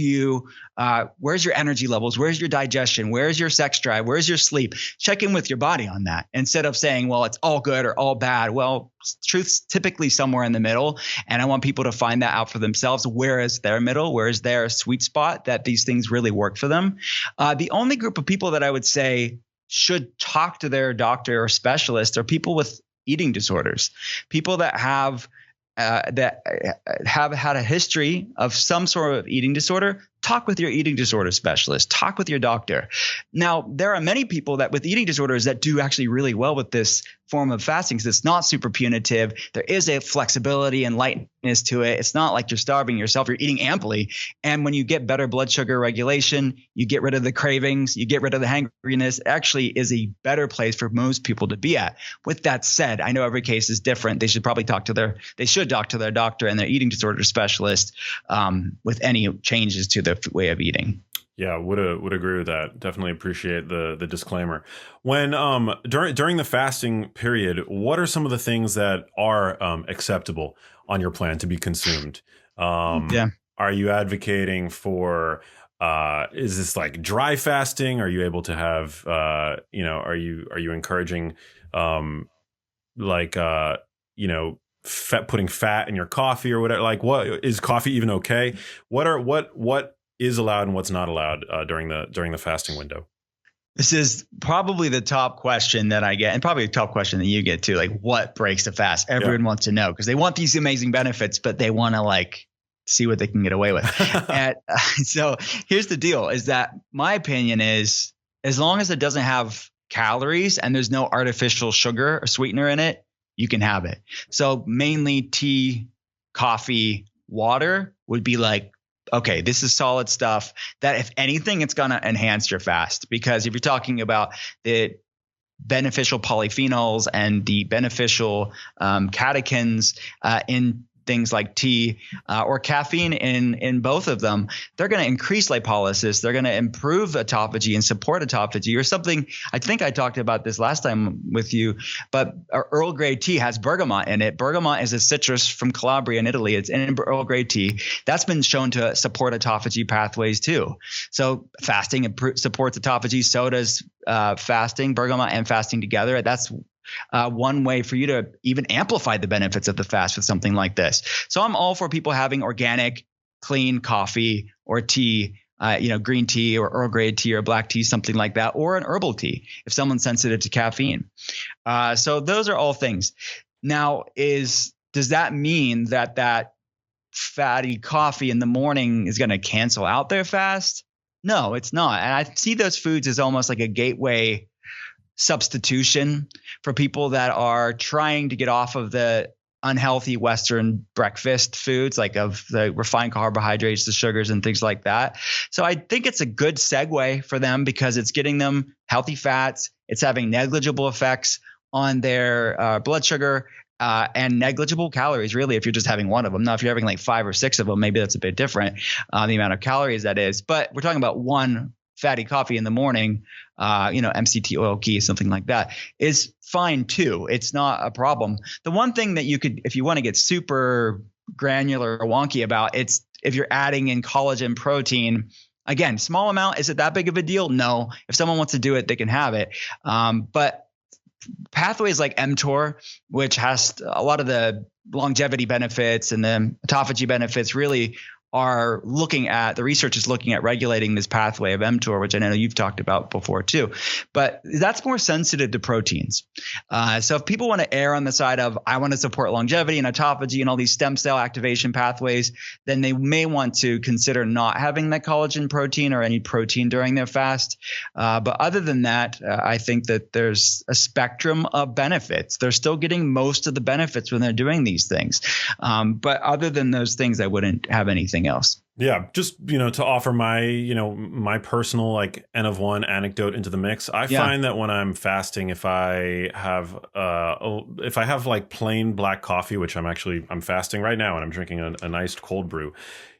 your energy levels? Where's your digestion? Where's your sex drive? Where's your sleep? Check in with your body on that instead of saying, well, it's all good or all bad. Well, truth's typically somewhere in the middle. And I want people to find that out for themselves. Where is their middle? Where is their sweet spot that these things really work for them? The only group of people that I would say should talk to their doctor or specialist are people with eating disorders, people that have had a history of some sort of eating disorder. Talk with your eating disorder specialist. Talk with your doctor. Now, there are many people that with eating disorders that do actually really well with this form of fasting because it's not super punitive. There is a flexibility and lightness to it. It's not like you're starving yourself. You're eating amply. And when you get better blood sugar regulation, you get rid of the cravings, you get rid of the hangriness, actually is a better place for most people to be at. With that said, I know every case is different. They should talk to their doctor and their eating disorder specialist with any changes to their way of eating. Yeah, would agree with that. Definitely appreciate the disclaimer. When during the fasting period, what are some of the things that are acceptable on your plan to be consumed? Are you advocating for is this like dry fasting? Are you able to have are you encouraging putting fat in your coffee or whatever? Like, what is coffee even okay? What is allowed and what's not allowed during the fasting window? This is probably the top question that I get, and probably a top question that you get too. Like, what breaks the fast? Everyone wants to know because they want these amazing benefits, but they want to see what they can get away with. And so here's the deal: is that my opinion is, as long as it doesn't have calories and there's no artificial sugar or sweetener in it, you can have it. So mainly tea, coffee, water would be like, okay, this is solid stuff that if anything, it's going to enhance your fast. Because if you're talking about the beneficial polyphenols and the beneficial catechins in things like tea or caffeine in both of them, they're going to increase lipolysis. They're going to improve autophagy and support autophagy or something. I think I talked about this last time with you, but Earl Grey tea has bergamot in it. Bergamot is a citrus from Calabria in Italy. It's in Earl Grey tea. That's been shown to support autophagy pathways too. So fasting supports autophagy. So does fasting, bergamot and fasting together. That's one way for you to even amplify the benefits of the fast with something like this. So I'm all for people having organic, clean coffee or tea, green tea or Earl Grey tea or black tea, something like that, or an herbal tea if someone's sensitive to caffeine. So those are all things. Now, does that mean that fatty coffee in the morning is going to cancel out their fast? No, it's not. And I see those foods as almost like a gateway substitution for people that are trying to get off of the unhealthy Western breakfast foods, like of the refined carbohydrates, the sugars and things like that. So I think it's a good segue for them because it's getting them healthy fats. It's having negligible effects on their blood sugar and negligible calories, really, if you're just having one of them. Now, if you're having like 5 or 6 of them, maybe that's a bit different, the amount of calories that is. But we're talking about one fatty coffee in the morning, MCT oil key, something like that, is fine too. It's not a problem. The one thing that you could, if you want to get super granular or wonky about, it's if you're adding in collagen protein. Again, small amount, is it that big of a deal? No. If someone wants to do it, they can have it. But pathways like mTOR, which has a lot of the longevity benefits and the autophagy benefits, really are the research is looking at regulating this pathway of mTOR, which I know you've talked about before too, but that's more sensitive to proteins. So if people want to err on the side of, I want to support longevity and autophagy and all these stem cell activation pathways, then they may want to consider not having that collagen protein or any protein during their fast. But other than that, I think that there's a spectrum of benefits. They're still getting most of the benefits when they're doing these things. But other than those things, I wouldn't have anything else. Yeah, just to offer my personal like N of one anecdote into the mix. I find that when I'm fasting, if I have like plain black coffee, which I'm fasting right now and I'm drinking an iced cold brew,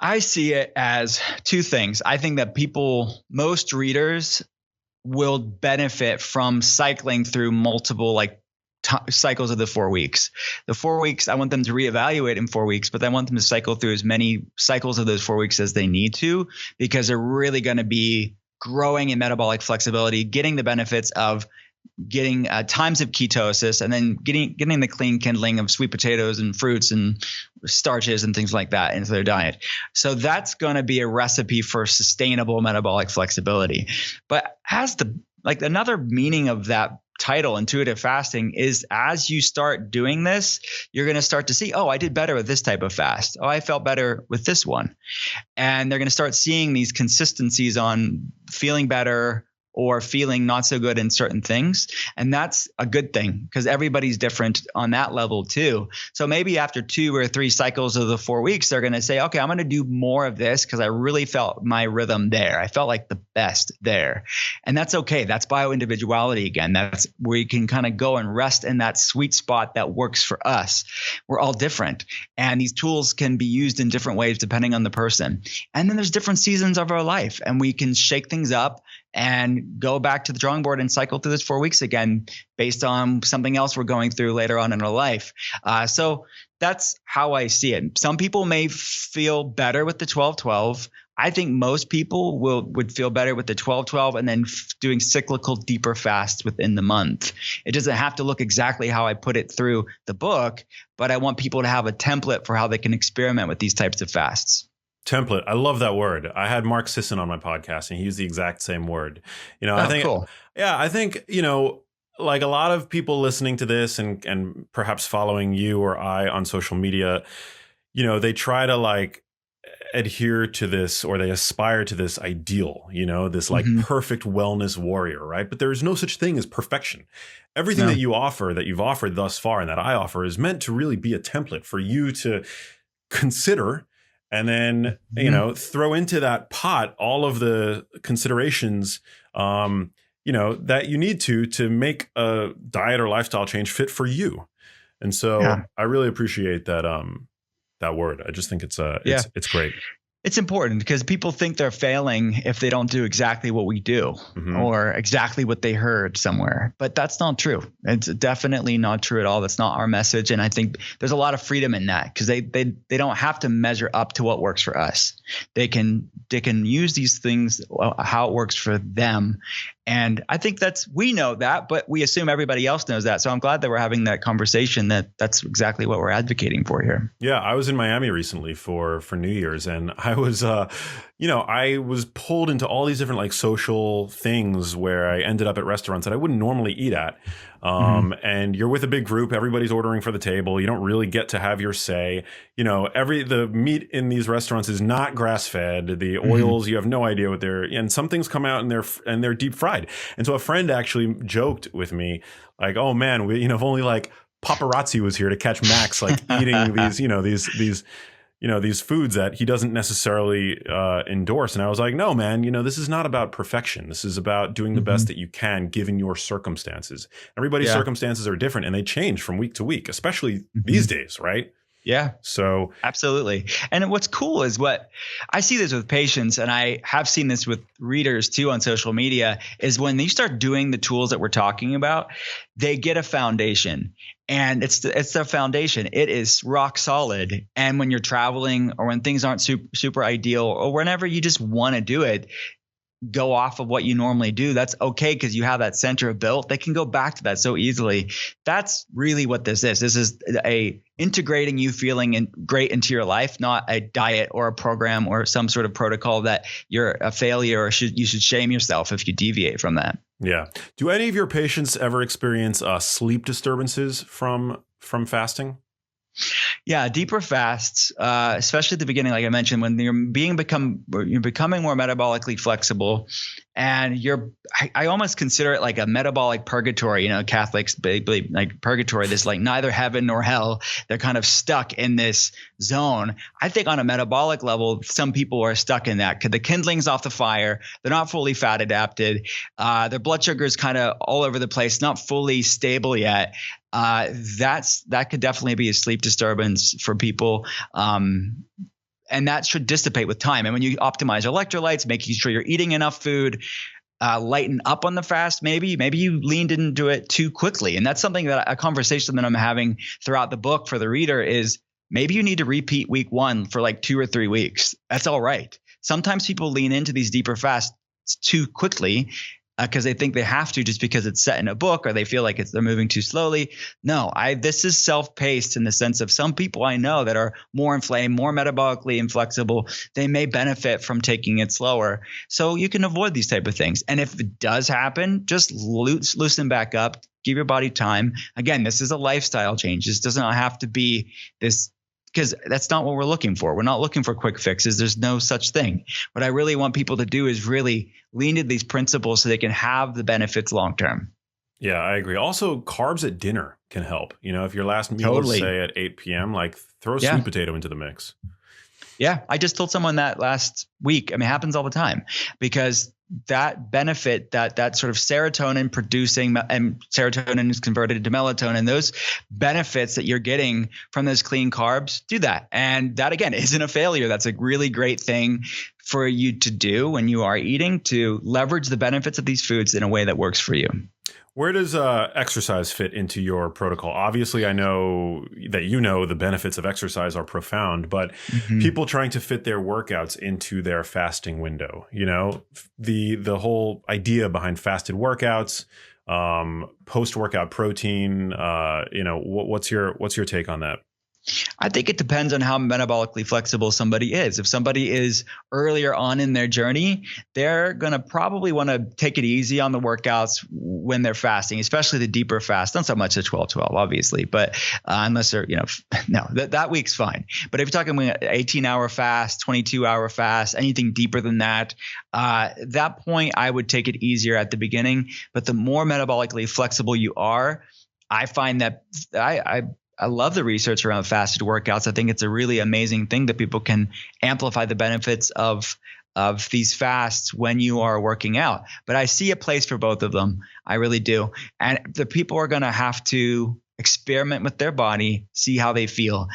I see it as two things. I think that most readers will benefit from cycling through multiple cycles of the 4 weeks. The 4 weeks, I want them to reevaluate in 4 weeks, but I want them to cycle through as many cycles of those 4 weeks as they need to, because they're really going to be growing in metabolic flexibility, getting the benefits of getting times of ketosis, and then getting the clean kindling of sweet potatoes and fruits and starches and things like that into their diet. So that's going to be a recipe for sustainable metabolic flexibility. But another meaning of that title, intuitive fasting, is as you start doing this, you're going to start to see, oh, I did better with this type of fast. Oh, I felt better with this one. And they're going to start seeing these consistencies on feeling better or feeling not so good in certain things. And that's a good thing, because everybody's different on that level too. So maybe after 2 or 3 cycles of the 4 weeks, they're going to say, okay, I'm going to do more of this because I really felt my rhythm there. I felt like the best there. And that's okay. That's bio-individuality again. That's where you can kind of go and rest in that sweet spot that works for us. We're all different. And these tools can be used in different ways depending on the person. And then there's different seasons of our life, and we can shake things up and go back to the drawing board and cycle through this 4 weeks again based on something else we're going through later on in our life. So that's how I see it. Some people may feel better with the 12-12. I think most people would feel better with the 12-12 and then doing cyclical deeper fasts within the month. It doesn't have to look exactly how I put it through the book, but I want people to have a template for how they can experiment with these types of fasts. Template. I love that word. I had Mark Sisson on my podcast and he used the exact same word. I think, cool. Yeah, I think, like a lot of people listening to this and perhaps following you or I on social media, they try to adhere to this, or they aspire to this ideal, this perfect wellness warrior, right? But there is no such thing as perfection. Everything that you offer, that you've offered thus far and that I offer, is meant to really be a template for you to consider. And then, throw into that pot all of the considerations, that you need to make a diet or lifestyle change fit for you. And so I really appreciate that word. I just think it's great. It's important because people think they're failing if they don't do exactly what we do or exactly what they heard somewhere. But that's not true. It's definitely not true at all. That's not our message. And I think there's a lot of freedom in that, because they don't have to measure up to what works for us. They can use these things how it works for them. And I think we know that, but we assume everybody else knows that. So I'm glad that we're having that conversation, that's exactly what we're advocating for here. Yeah. I was in Miami recently for New Year's, and I was, I was pulled into all these different social things where I ended up at restaurants that I wouldn't normally eat at. And you're with a big group, everybody's ordering for the table. You don't really get to have your say. The meat in these restaurants is not grass fed. The oils, you have no idea what and some things come out and they're deep fried. And so a friend actually joked with me like, oh man, if only paparazzi was here to catch Max, eating these foods that he doesn't necessarily endorse. And I was like, no, man, this is not about perfection. This is about doing the best that you can given your circumstances. Everybody's circumstances are different and they change from week to week, especially these days, right? Yeah. So absolutely. And what's cool is what I see this with patients, and I have seen this with readers too on social media, is when you start doing the tools that we're talking about, they get a foundation. And it's their foundation. It is rock solid. And when you're traveling or when things aren't super ideal, or whenever you just want to do it, go off of what you normally do, that's okay, because you have that center built. They can go back to that so easily. That's really what this is. This is integrating you feeling great into your life, not a diet or a program or some sort of protocol that you're a failure or you should shame yourself if you deviate from that. Yeah. Do any of your patients ever experience sleep disturbances from fasting? Yeah, deeper fasts, especially at the beginning, like I mentioned, when you're becoming more metabolically flexible, and I almost consider it like a metabolic purgatory. Catholics believe like purgatory, this neither heaven nor hell. They're kind of stuck in this zone. I think on a metabolic level, some people are stuck in that because the kindling's off the fire. They're not fully fat adapted. Their blood sugar is kind of all over the place, not fully stable yet. That could definitely be a sleep disturbance for people. and that should dissipate with time. And when you optimize electrolytes, making sure you're eating enough food, lighten up on the fast, maybe you leaned into it too quickly. And that's something that a conversation that I'm having throughout the book for the reader is maybe you need to repeat week 1 for like 2 or 3 weeks. That's all right. Sometimes people lean into these deeper fasts too quickly because they think they have to just because it's set in a book, or they feel like they're moving too slowly. No, this is self-paced in the sense of some people I know that are more inflamed, more metabolically inflexible. They may benefit from taking it slower. So you can avoid these type of things. And if it does happen, just loosen back up, give your body time. Again, this is a lifestyle change. This does not have to be this, because that's not what we're looking for. We're not looking for quick fixes. There's no such thing. What I really want people to do is really lean into these principles so they can have the benefits long term. Yeah, I agree. Also, carbs at dinner can help. If your last meal is, say, at 8 p.m., like throw a sweet potato into the mix. Yeah, I just told someone that last week. I mean, it happens all the time, because that benefit, that sort of serotonin producing, and serotonin is converted into melatonin, those benefits that you're getting from those clean carbs, do that. And that, again, isn't a failure. That's a really great thing for you to do when you are eating, to leverage the benefits of these foods in a way that works for you. Where does exercise fit into your protocol? Obviously, I know that the benefits of exercise are profound, but people trying to fit their workouts into their fasting window, the whole idea behind fasted workouts, post-workout protein, what's your take on that? I think it depends on how metabolically flexible somebody is. If somebody is earlier on in their journey, they're going to probably want to take it easy on the workouts when they're fasting, especially the deeper fast. Not so much the 12-12, obviously, but unless they're, no, that week's fine. But if you're talking 18-hour fast, 22-hour fast, anything deeper than that, that point, I would take it easier at the beginning. But the more metabolically flexible you are, I find that I love the research around fasted workouts. I think it's a really amazing thing that people can amplify the benefits of these fasts when you are working out. But I see a place for both of them. I really do. And the people are going to have to experiment with their body, see how they feel.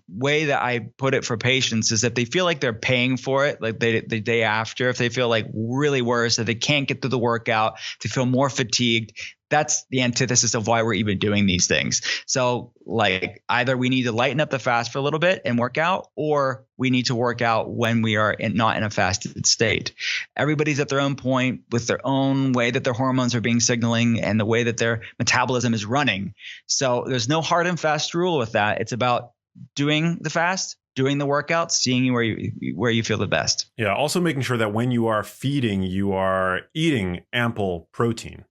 Way that I put it for patients is if they feel like they're paying for it, like the day after, if they feel like really worse, that they can't get through the workout, to feel more fatigued, that's the antithesis of why we're even doing these things. So like either we need to lighten up the fast for a little bit and work out, or we need to work out when we are not in a fasted state. Everybody's at their own point with their own way that their hormones are being signaling and the way that their metabolism is running. So there's no hard and fast rule with that. It's about doing the fast, doing the workouts, seeing where you feel the best. Yeah. Also making sure that when you are feeding, you are eating ample protein.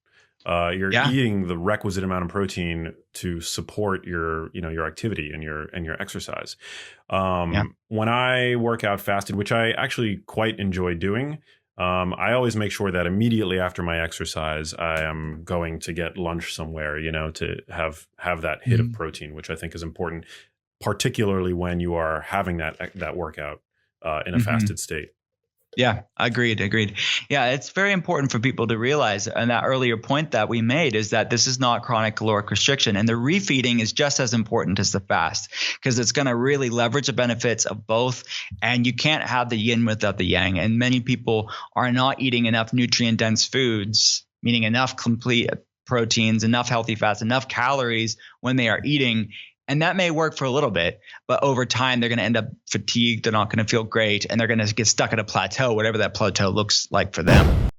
You're eating the requisite amount of protein to support your activity and your exercise. When I work out fasted, which I actually quite enjoy doing, I always make sure that immediately after my exercise, I am going to get lunch somewhere, to have that hit of protein, which I think is important, particularly when you are having that workout in a fasted state. Yeah, agreed. Yeah, it's very important for people to realize, and that earlier point that we made is that this is not chronic caloric restriction, and the refeeding is just as important as the fast, because it's going to really leverage the benefits of both, and you can't have the yin without the yang. And many people are not eating enough nutrient-dense foods, meaning enough complete proteins, enough healthy fats, enough calories when they are eating. And that may work for a little bit, but over time, they're going to end up fatigued. They're not going to feel great, and they're going to get stuck at a plateau, whatever that plateau looks like for them.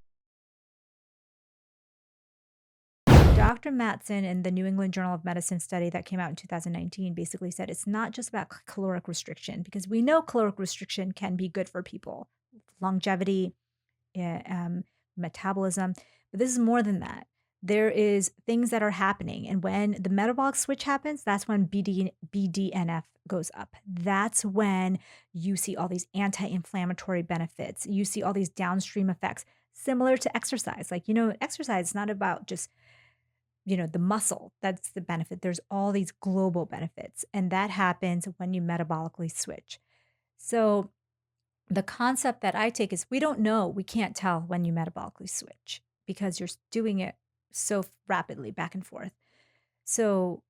Dr. Mattson in the New England Journal of Medicine study that came out in 2019 basically said it's not just about caloric restriction, because we know caloric restriction can be good for people, longevity, metabolism, but this is more than that. There is things that are happening. And when the metabolic switch happens, that's when BDNF goes up. That's when you see all these anti-inflammatory benefits. You see all these downstream effects similar to exercise. Like, exercise is not about just, the muscle. That's the benefit. There's all these global benefits. And that happens when you metabolically switch. So the concept that I take is we can't tell when you metabolically switch because you're doing it so rapidly back and forth. So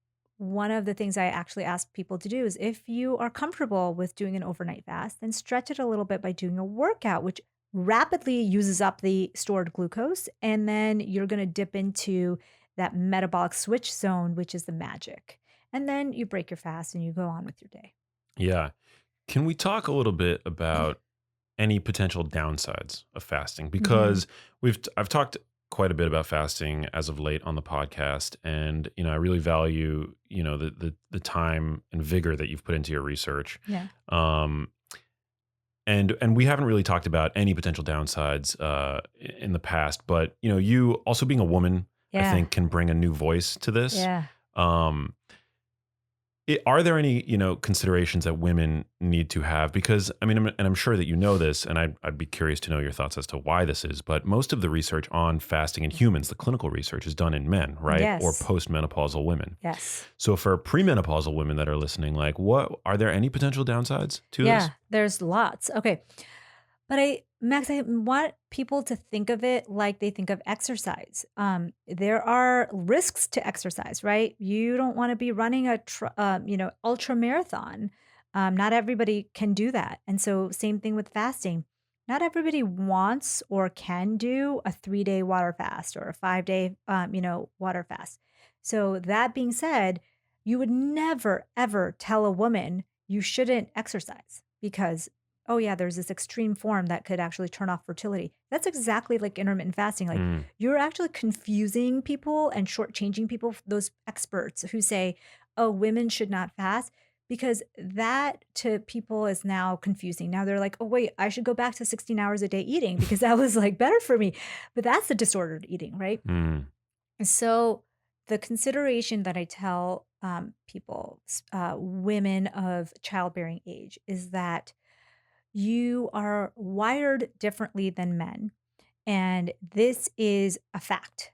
one of the things I actually ask people to do is if you are comfortable with doing an overnight fast, then stretch it a little bit by doing a workout, which rapidly uses up the stored glucose. And then you're going to dip into that metabolic switch zone, which is the magic. And then you break your fast and you go on with your day. Yeah. Can we talk a little bit about any potential downsides of fasting? Because I've talked quite a bit about fasting as of late on the podcast, and I really value the time and vigor that you've put into your research. Yeah. And we haven't really talked about any potential downsides in the past, but you also being a woman, I think, can bring a new voice to this. Yeah. Are there any, considerations that women need to have? Because I'm sure that you know this, and I'd be curious to know your thoughts as to why this is. But most of the research on fasting in humans, the clinical research, is done in men, right? Yes. Or postmenopausal women. Yes. So for premenopausal women that are listening, what are there any potential downsides to this? Yeah, there's lots. Okay. But Max, I want people to think of it like they think of exercise. There are risks to exercise, right? You don't want to be running a ultra marathon. Not everybody can do that. And so same thing with fasting. Not everybody wants or can do a 3-day water fast or a 5-day, water fast. So that being said, you would never, ever tell a woman you shouldn't exercise because oh yeah, there's this extreme form that could actually turn off fertility. That's exactly like intermittent fasting. Like you're actually confusing people and shortchanging people, those experts who say, oh, women should not fast, because that to people is now confusing. Now they're like, oh wait, I should go back to 16 hours a day eating because that was like better for me. But that's the disordered eating, right? And so the consideration that I tell people, women of childbearing age, is that you are wired differently than men. And this is a fact.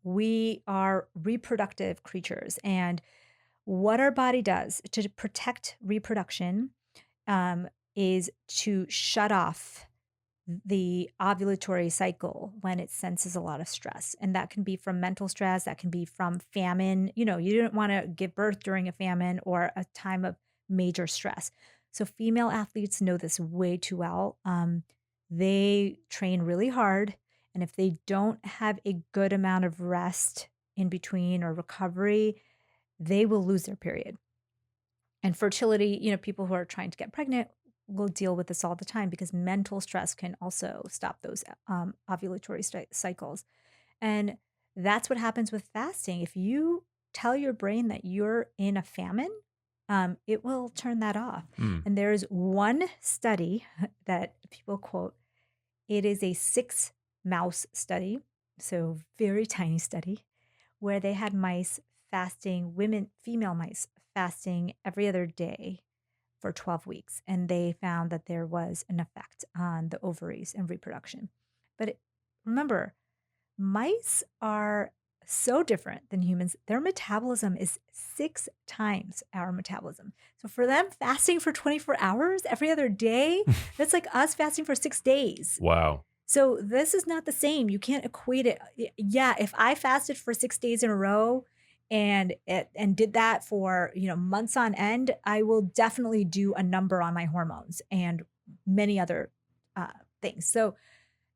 We are reproductive creatures. And what our body does to protect reproduction is to shut off the ovulatory cycle when it senses a lot of stress. And that can be from mental stress, that can be from famine. You don't want to give birth during a famine or a time of major stress. So female athletes know this way too well. They train really hard. And if they don't have a good amount of rest in between or recovery, they will lose their period. And fertility, people who are trying to get pregnant will deal with this all the time because mental stress can also stop those ovulatory cycles. And that's what happens with fasting. If you tell your brain that you're in a famine, it will turn that off. And there's one study that people quote. It is a 6-mouse study, so very tiny study, where they had mice fasting, female mice fasting every other day for 12 weeks. And they found that there was an effect on the ovaries and reproduction. But remember, mice are so different than humans. Their metabolism is 6 times our metabolism. So for them, fasting for 24 hours every other day, that's like us fasting for 6 days. Wow. So this is not the same. You can't equate it. Yeah, if I fasted for 6 days in a row and did that for months on end, I will definitely do a number on my hormones and many other things. So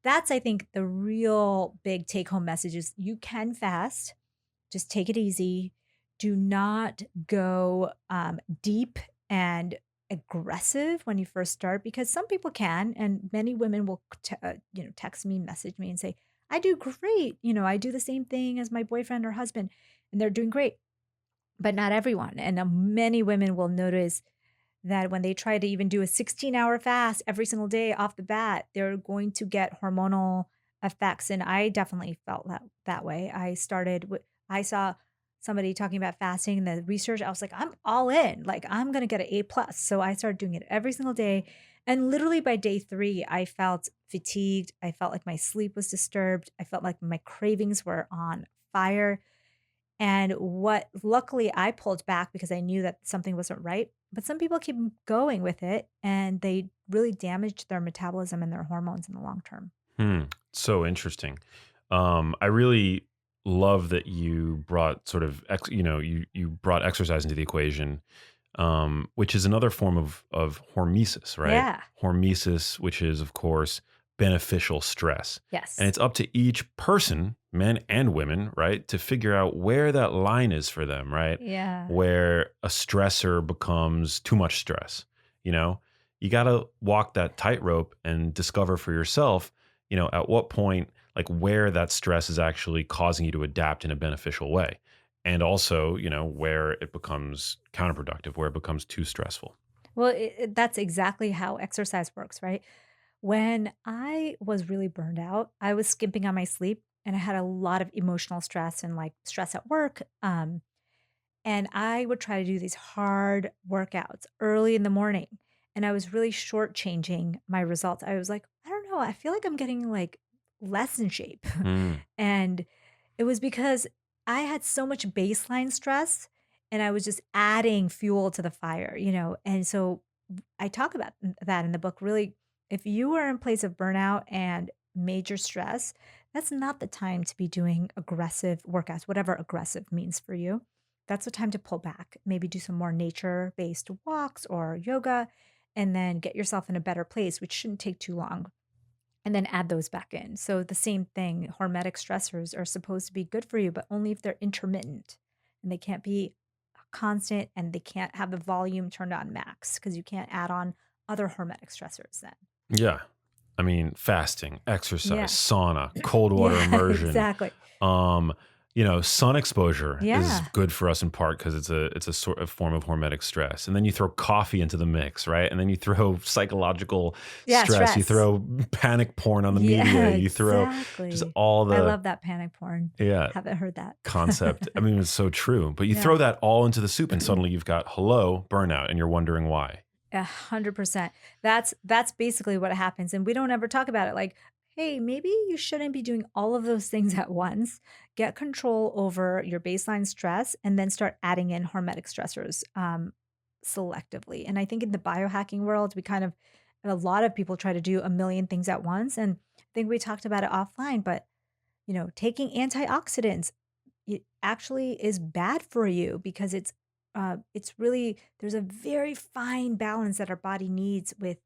that's, I think, the real big take-home message is you can fast. Just take it easy. Do not go deep and aggressive when you first start, because some people can, and many women will text me, message me and say, I do great. I do the same thing as my boyfriend or husband, and they're doing great. But not everyone. And many women will notice that when they try to even do a 16-hour fast every single day off the bat, they're going to get hormonal effects. And I definitely felt that way. I saw somebody talking about fasting and the research. I was like, I'm all in. Like, I'm going to get an A+. So I started doing it every single day. And literally by day 3, I felt fatigued. I felt like my sleep was disturbed. I felt like my cravings were on fire. And luckily I pulled back because I knew that something wasn't right. But some people keep going with it and they really damage their metabolism and their hormones in the long term. So interesting. I really love that you brought sort of, you brought exercise into the equation, which is another form of hormesis, right? Yeah. Hormesis, which is, of course, beneficial stress. Yes. And it's up to each person, men and women, right, to figure out where that line is for them, right? Yeah. Where a stressor becomes too much stress. You know, you got to walk that tightrope and discover for yourself, at what point, like where that stress is actually causing you to adapt in a beneficial way. And also, where it becomes counterproductive, where it becomes too stressful. Well, that's exactly how exercise works, right? When I was really burned out, I was skimping on my sleep and I had a lot of emotional stress and like stress at work. And I would try to do these hard workouts early in the morning. And I was really shortchanging my results. I was like, I don't know, I feel like I'm getting like less in shape. Mm, And it was because I had so much baseline stress and I was just adding fuel to the fire. And so I talk about that in the book. Really, if you are in a place of burnout and major stress, that's not the time to be doing aggressive workouts, whatever aggressive means for you. That's the time to pull back, maybe do some more nature based walks or yoga, and then get yourself in a better place, which shouldn't take too long. And then add those back in. So, the same thing, hormetic stressors are supposed to be good for you, but only if they're intermittent and they can't be constant and they can't have the volume turned on max because you can't add on other hormetic stressors then. yeah. I mean, fasting, exercise, Yeah. sauna, cold water Yeah, immersion. exactly. Um, sun exposure is Yeah. good for us in part because it's a sort of form of hormetic stress. And then you throw coffee into the mix, right? And then you throw psychological Yeah, stress. You stress. throw panic porn on the Yeah, media. You throw just exactly. all I the love that panic porn. yeah Haven't heard that. concept. I mean, it's so true. But you Yeah. throw that all into the soup, and suddenly you've got burnout, and you're wondering why. 100%. That's basically what happens. And we don't ever talk about it. Like, hey, maybe you shouldn't be doing all of those things at once. Get control over your baseline stress and then start adding in hormetic stressors selectively. And I think in the biohacking world, a lot of people try to do a million things at once. And I think we talked about it offline, but taking antioxidants, it actually is bad for you because it's really, there's a very fine balance that our body needs with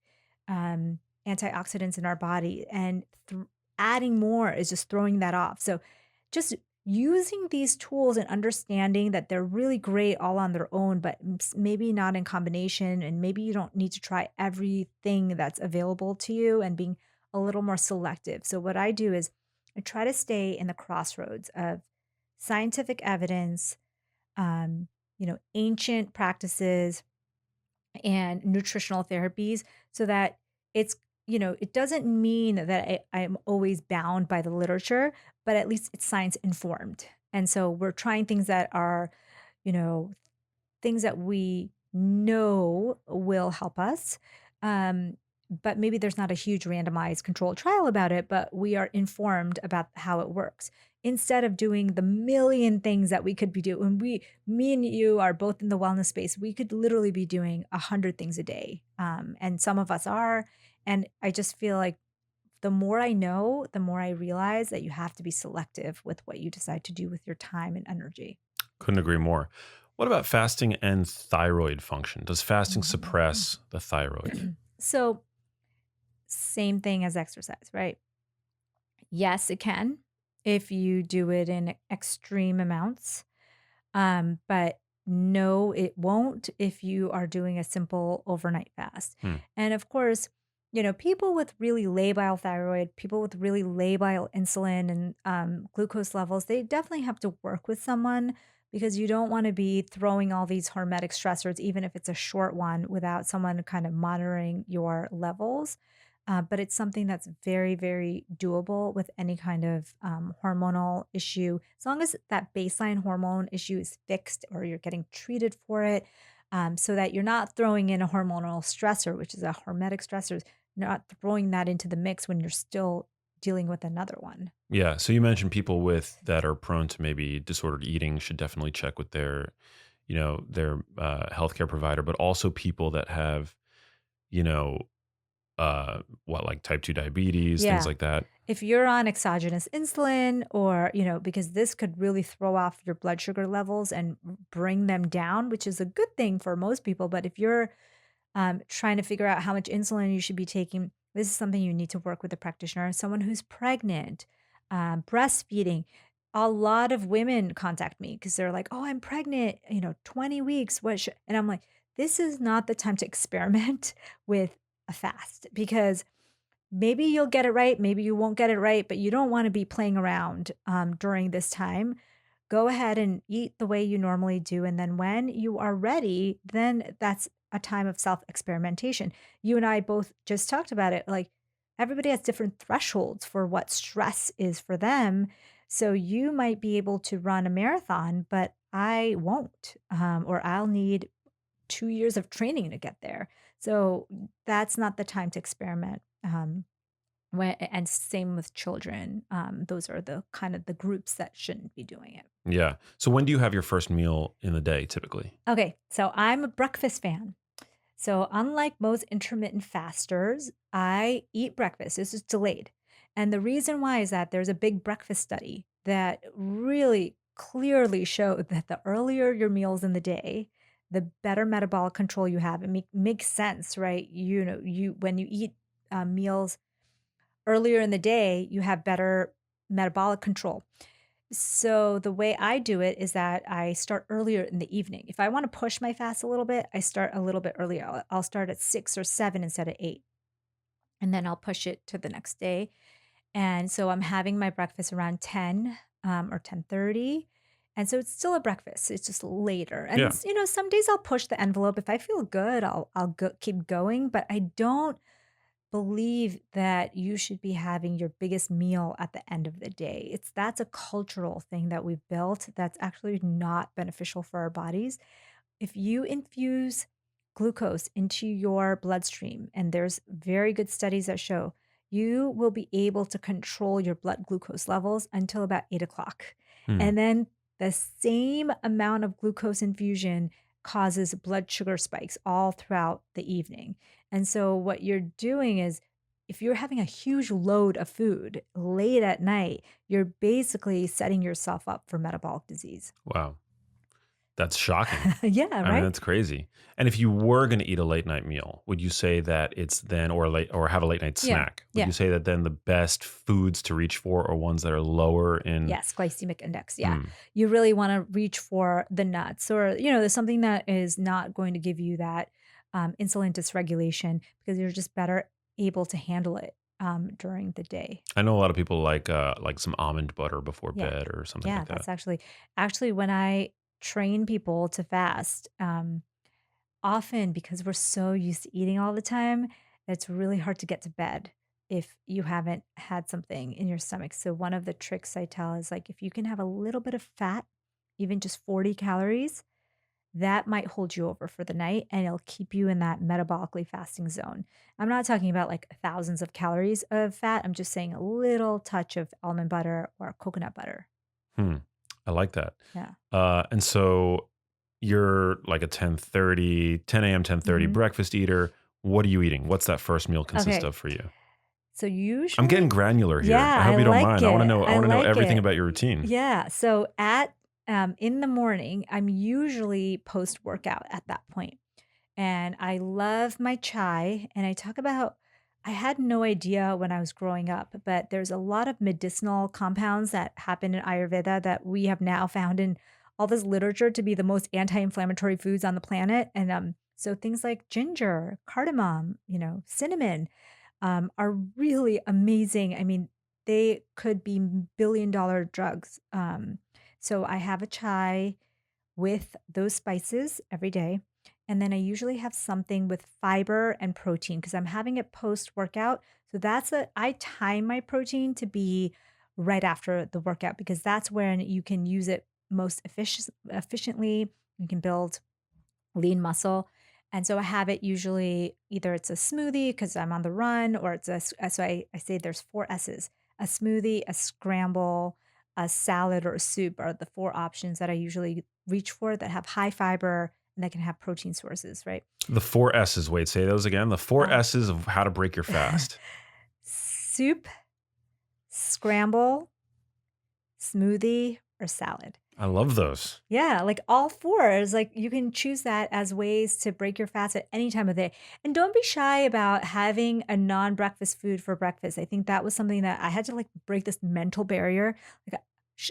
um, antioxidants in our body, and adding more is just throwing that off. So just using these tools and understanding that they're really great all on their own, but maybe not in combination, and maybe you don't need to try everything that's available to you, and being a little more selective. So what I do is I try to stay in the crossroads of scientific evidence, um, ancient practices, and nutritional therapies, so that it doesn't mean that I'm always bound by the literature, but at least it's science informed. And so we're trying things that are, you know, things that we know will help us. Um, but maybe there's not a huge randomized controlled trial about it, but we are informed about how it works. Instead of doing the million things that we could be doing, me and you are both in the wellness space, we could literally be doing 100 things a day. And some of us are. And I just feel like the more I know, the more I realize that you have to be selective with what you decide to do with your time and energy. Couldn't agree more. What about fasting and thyroid function? Does fasting suppress the thyroid? So, same thing as exercise, right? Yes, it can if you do it in extreme amounts. But no, it won't if you are doing a simple overnight fast. Hmm. And of course, people with really labile thyroid, people with really labile insulin and glucose levels, they definitely have to work with someone, because you don't want to be throwing all these hormetic stressors, even if it's a short one, without someone kind of monitoring your levels. But it's something that's very, very doable with any kind of hormonal issue. As long as that baseline hormone issue is fixed or you're getting treated for it, so that you're not throwing in a hormonal stressor, which is a hormetic stressor, not throwing that into the mix when you're still dealing with another one. Yeah. So you mentioned people that are prone to maybe disordered eating should definitely check with their healthcare provider, but also people that have, you know, like type 2 diabetes, things Yeah. like that? If you're on exogenous insulin or, because this could really throw off your blood sugar levels and bring them down, which is a good thing for most people. But if you're trying to figure out how much insulin you should be taking, this is something you need to work with a practitioner, someone who's pregnant, breastfeeding. A lot of women contact me because they're like, "Oh, I'm pregnant, 20 weeks. What should?" And I'm like, "This is not the time to experiment with a fast because maybe you'll get it right, maybe you won't get it right, but you don't want to be playing around during this time. Go ahead and eat the way you normally do. And then when you are ready, then that's a time of self experimentation. You and I both just talked about it. Like everybody has different thresholds for what stress is for them. So you might be able to run a marathon, but I won't, or I'll need 2 years of training to get there. So that's not the time to experiment. And same with children. Those are the kind of the groups that shouldn't be doing it. Yeah. So when do you have your first meal in the day typically? Okay, so I'm a breakfast fan. So unlike most intermittent fasters, I eat breakfast. This is delayed. And the reason why is that there's a big breakfast study that really clearly showed that the earlier your meals in the day, the better metabolic control you have. Makes sense, right? You when you eat meals earlier in the day, you have better metabolic control. So the way I do it is that I start earlier in the evening. If I want to push my fast a little bit, I start a little bit earlier. I'll start at 6 or 7 instead of 8. And then I'll push it to the next day. And so I'm having my breakfast around 10 or 10:30. And so it's still a breakfast. It's just later. And Yeah. some days I'll push the envelope. If I feel good, I'll keep going, but I don't believe that you should be having your biggest meal at the end of the day. That's a cultural thing that we've built that's actually not beneficial for our bodies. If you infuse glucose into your bloodstream, and there's very good studies that show you will be able to control your blood glucose levels until about 8 o'clock. Hmm. And then the same amount of glucose infusion causes blood sugar spikes all throughout the evening. And so, what you're doing is if you're having a huge load of food late at night, you're basically setting yourself up for metabolic disease. Wow. That's shocking. Yeah, I mean, right? that's crazy. And if you were going to eat a late night meal, would you say that it's then, or have a late night Yeah. snack? Would Yeah. you say that then the best foods to reach for are ones that are lower in? Yes, glycemic index. Yeah. Hmm. You really want to reach for the nuts or, there's something that is not going to give you that insulin dysregulation because you're just better able to handle it during the day. I know a lot of people like some almond butter before Yeah. bed or something Yeah. like that. That's actually when I train people to fast, often because we're so used to eating all the time, it's really hard to get to bed if you haven't had something in your stomach. So one of the tricks I tell is like if you can have a little bit of fat, even just 40 calories, that might hold you over for the night and it'll keep you in that metabolically fasting zone. I'm not talking about like thousands of calories of fat. I'm just saying a little touch of almond butter or coconut butter. Hmm. I like that. Yeah. And so you're like a 10 a.m., 10:30 Mhm. breakfast eater. What are you eating? What's that first meal consist Okay. of for you? So I'm getting usually, granular here. yeah, I I hope you don't like mind. I want to it. know. I I want to know like everything it. about your routine. Yeah. So in the morning, I'm usually post workout at that point. And I love my chai. And I talk about, I had no idea when I was growing up, but there's a lot of medicinal compounds that happen in Ayurveda that we have now found in all this literature to be the most anti-inflammatory foods on the planet. And so things like ginger, cardamom, cinnamon, are really amazing. I mean, they could be billion-dollar drugs. So I have a chai with those spices every day. And then I usually have something with fiber and protein because I'm having it post workout. So I time my protein to be right after the workout because that's when you can use it most efficiently. You can build lean muscle. And so I have it usually either it's a smoothie because I'm on the run, or so I say there's four S's: a smoothie, a scramble, a salad, or a soup are the four options that I usually reach for that have high fiber and and that can have protein sources, right? The 4 S's, wait, say those again. The four Uh, S's of how to break your fast. Soup, scramble, smoothie, or salad. I love those. Yeah, like all four is like you can choose that as ways to break your fast at any time of day. And don't be shy about having a non-breakfast food for breakfast. I think that was something that I had to like break this mental barrier. Like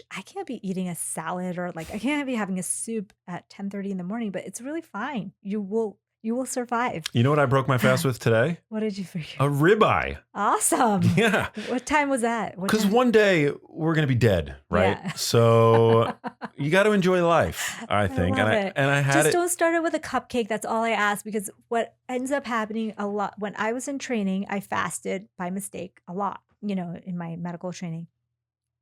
I can't be eating a salad or like I can't be having a soup at 10:30 in the morning, but it's really fine. You will survive. You know what I broke my fast with today? What did you figure? A ribeye. Awesome. Yeah. What time was that? What Because time? one day we're going to be dead, right? Yeah. So you got to enjoy life, I think. love it. And I had Just it. don't start it with a cupcake. That's all I ask, because what ends up happening a lot when I was in training, I fasted by mistake a lot, in my medical training.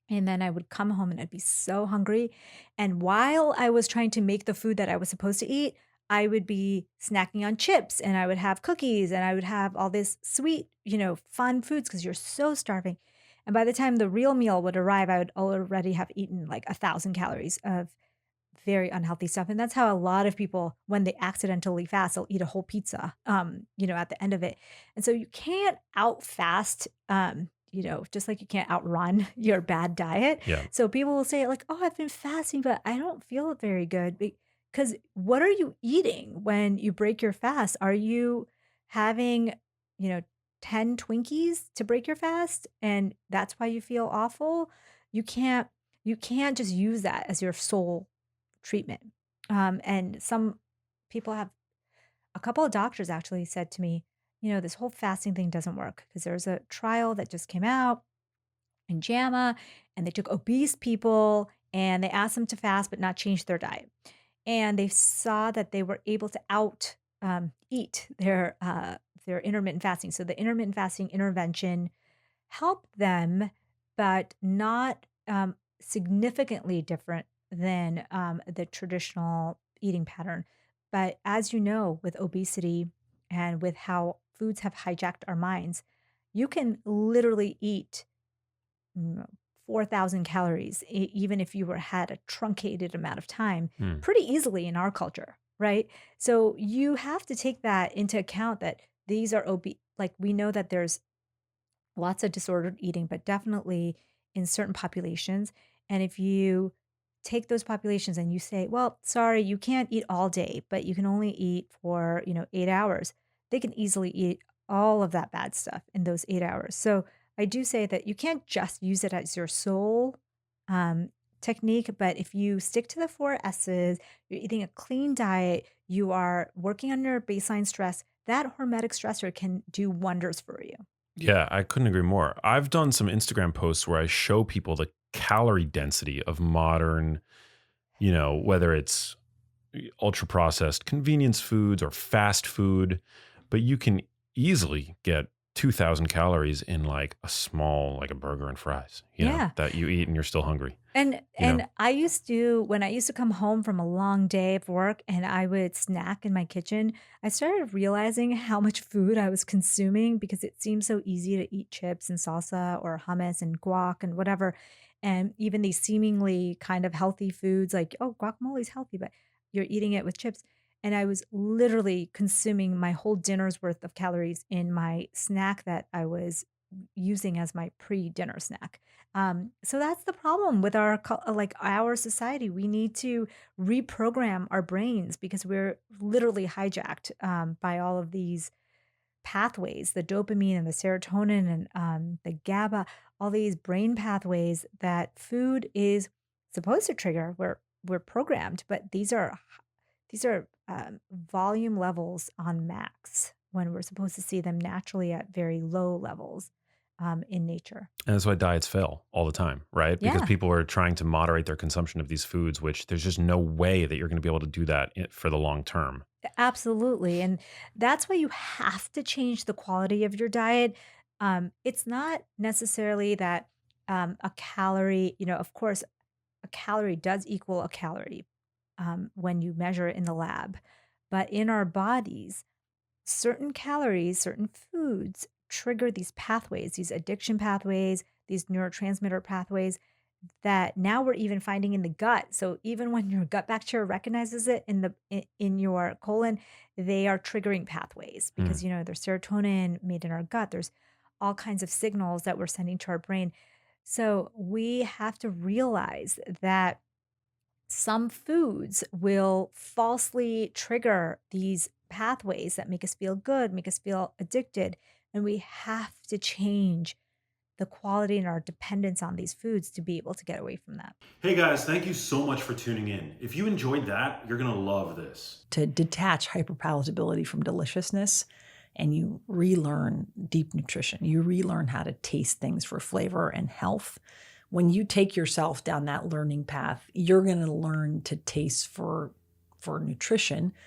And then I would come home and I'd be so hungry. And while I was trying to make the food that I was supposed to eat, I would be snacking on chips and I would have cookies and I would have all this sweet, fun foods because you're so starving. And by the time the real meal would arrive, I would already have eaten like 1,000 calories of very unhealthy stuff. And that's how a lot of people, when they accidentally fast, they'll eat a whole pizza, at the end of it. And so you can't out fast, just like you can't outrun your bad diet. Yeah. So people will say like, oh, I've been fasting, but I don't feel very good. Because what are you eating when you break your fast? Are you having, 10 Twinkies to break your fast? And that's why you feel awful? You can't just use that as your sole treatment. And some people have, a couple of doctors actually said to me, this whole fasting thing doesn't work because there's a trial that just came out in JAMA and they took obese people and they asked them to fast but not change their diet. And they saw that they were able to eat their intermittent fasting. So the intermittent fasting intervention helped them, but not significantly different than the traditional eating pattern. But as you know, with obesity and with how foods have hijacked our minds, you can literally eat 4,000 calories, even if you had a truncated amount of time, pretty easily in our culture, right? So you have to take that into account that these are obese. Like we know that there's lots of disordered eating, but definitely in certain populations. And if you take those populations and you say, well, sorry, you can't eat all day, but you can only eat for, 8 hours, they can easily eat all of that bad stuff in those 8 hours. So I do say that you can't just use it as your sole technique, but if you stick to the 4 S's, you're eating a clean diet, you are working on your baseline stress, that hormetic stressor can do wonders for you. Yeah, I couldn't agree more. I've done some Instagram posts where I show people the calorie density of modern, whether it's ultra processed convenience foods or fast food, but you can easily get 2,000 calories in like a small, like a burger and fries, that you eat and you're still hungry. And I used to, when I used to come home from a long day of work and I would snack in my kitchen, I started realizing how much food I was consuming because it seemed so easy to eat chips and salsa or hummus and guac and whatever. And even these seemingly kind of healthy foods like, oh, guacamole is healthy, but you're eating it with chips. And I was literally consuming my whole dinner's worth of calories in my snack that I was using as my pre-dinner snack. So that's the problem with our society. We need to reprogram our brains because we're literally hijacked by all of these pathways, the dopamine and the serotonin and the GABA, all these brain pathways that food is supposed to trigger. We're programmed, but these are volume levels on max when we're supposed to see them naturally at very low levels in nature. And that's why diets fail all the time, right? Because Yeah. people are trying to moderate their consumption of these foods, which there's just no way that you're going to be able to do that for the long term. Absolutely. And that's why you have to change the quality of your diet. It's not necessarily that a calorie, of course, a calorie does equal a calorie when you measure it in the lab. But in our bodies, certain calories, certain foods trigger these pathways, these addiction pathways, these neurotransmitter pathways that now we're even finding in the gut. So even when your gut bacteria recognizes it in your colon, they are triggering pathways because Mm. there's serotonin made in our gut. There's all kinds of signals that we're sending to our brain. So we have to realize that some foods will falsely trigger these pathways that make us feel good, make us feel addicted, and we have to change the quality and our dependence on these foods to be able to get away from that. Hey guys, thank you so much for tuning in. If you enjoyed that, you're going to love this. To detach hyperpalatability from deliciousness, and you relearn deep nutrition. You relearn how to taste things for flavor and health. When you take yourself down that learning path, you're going to learn to taste for nutrition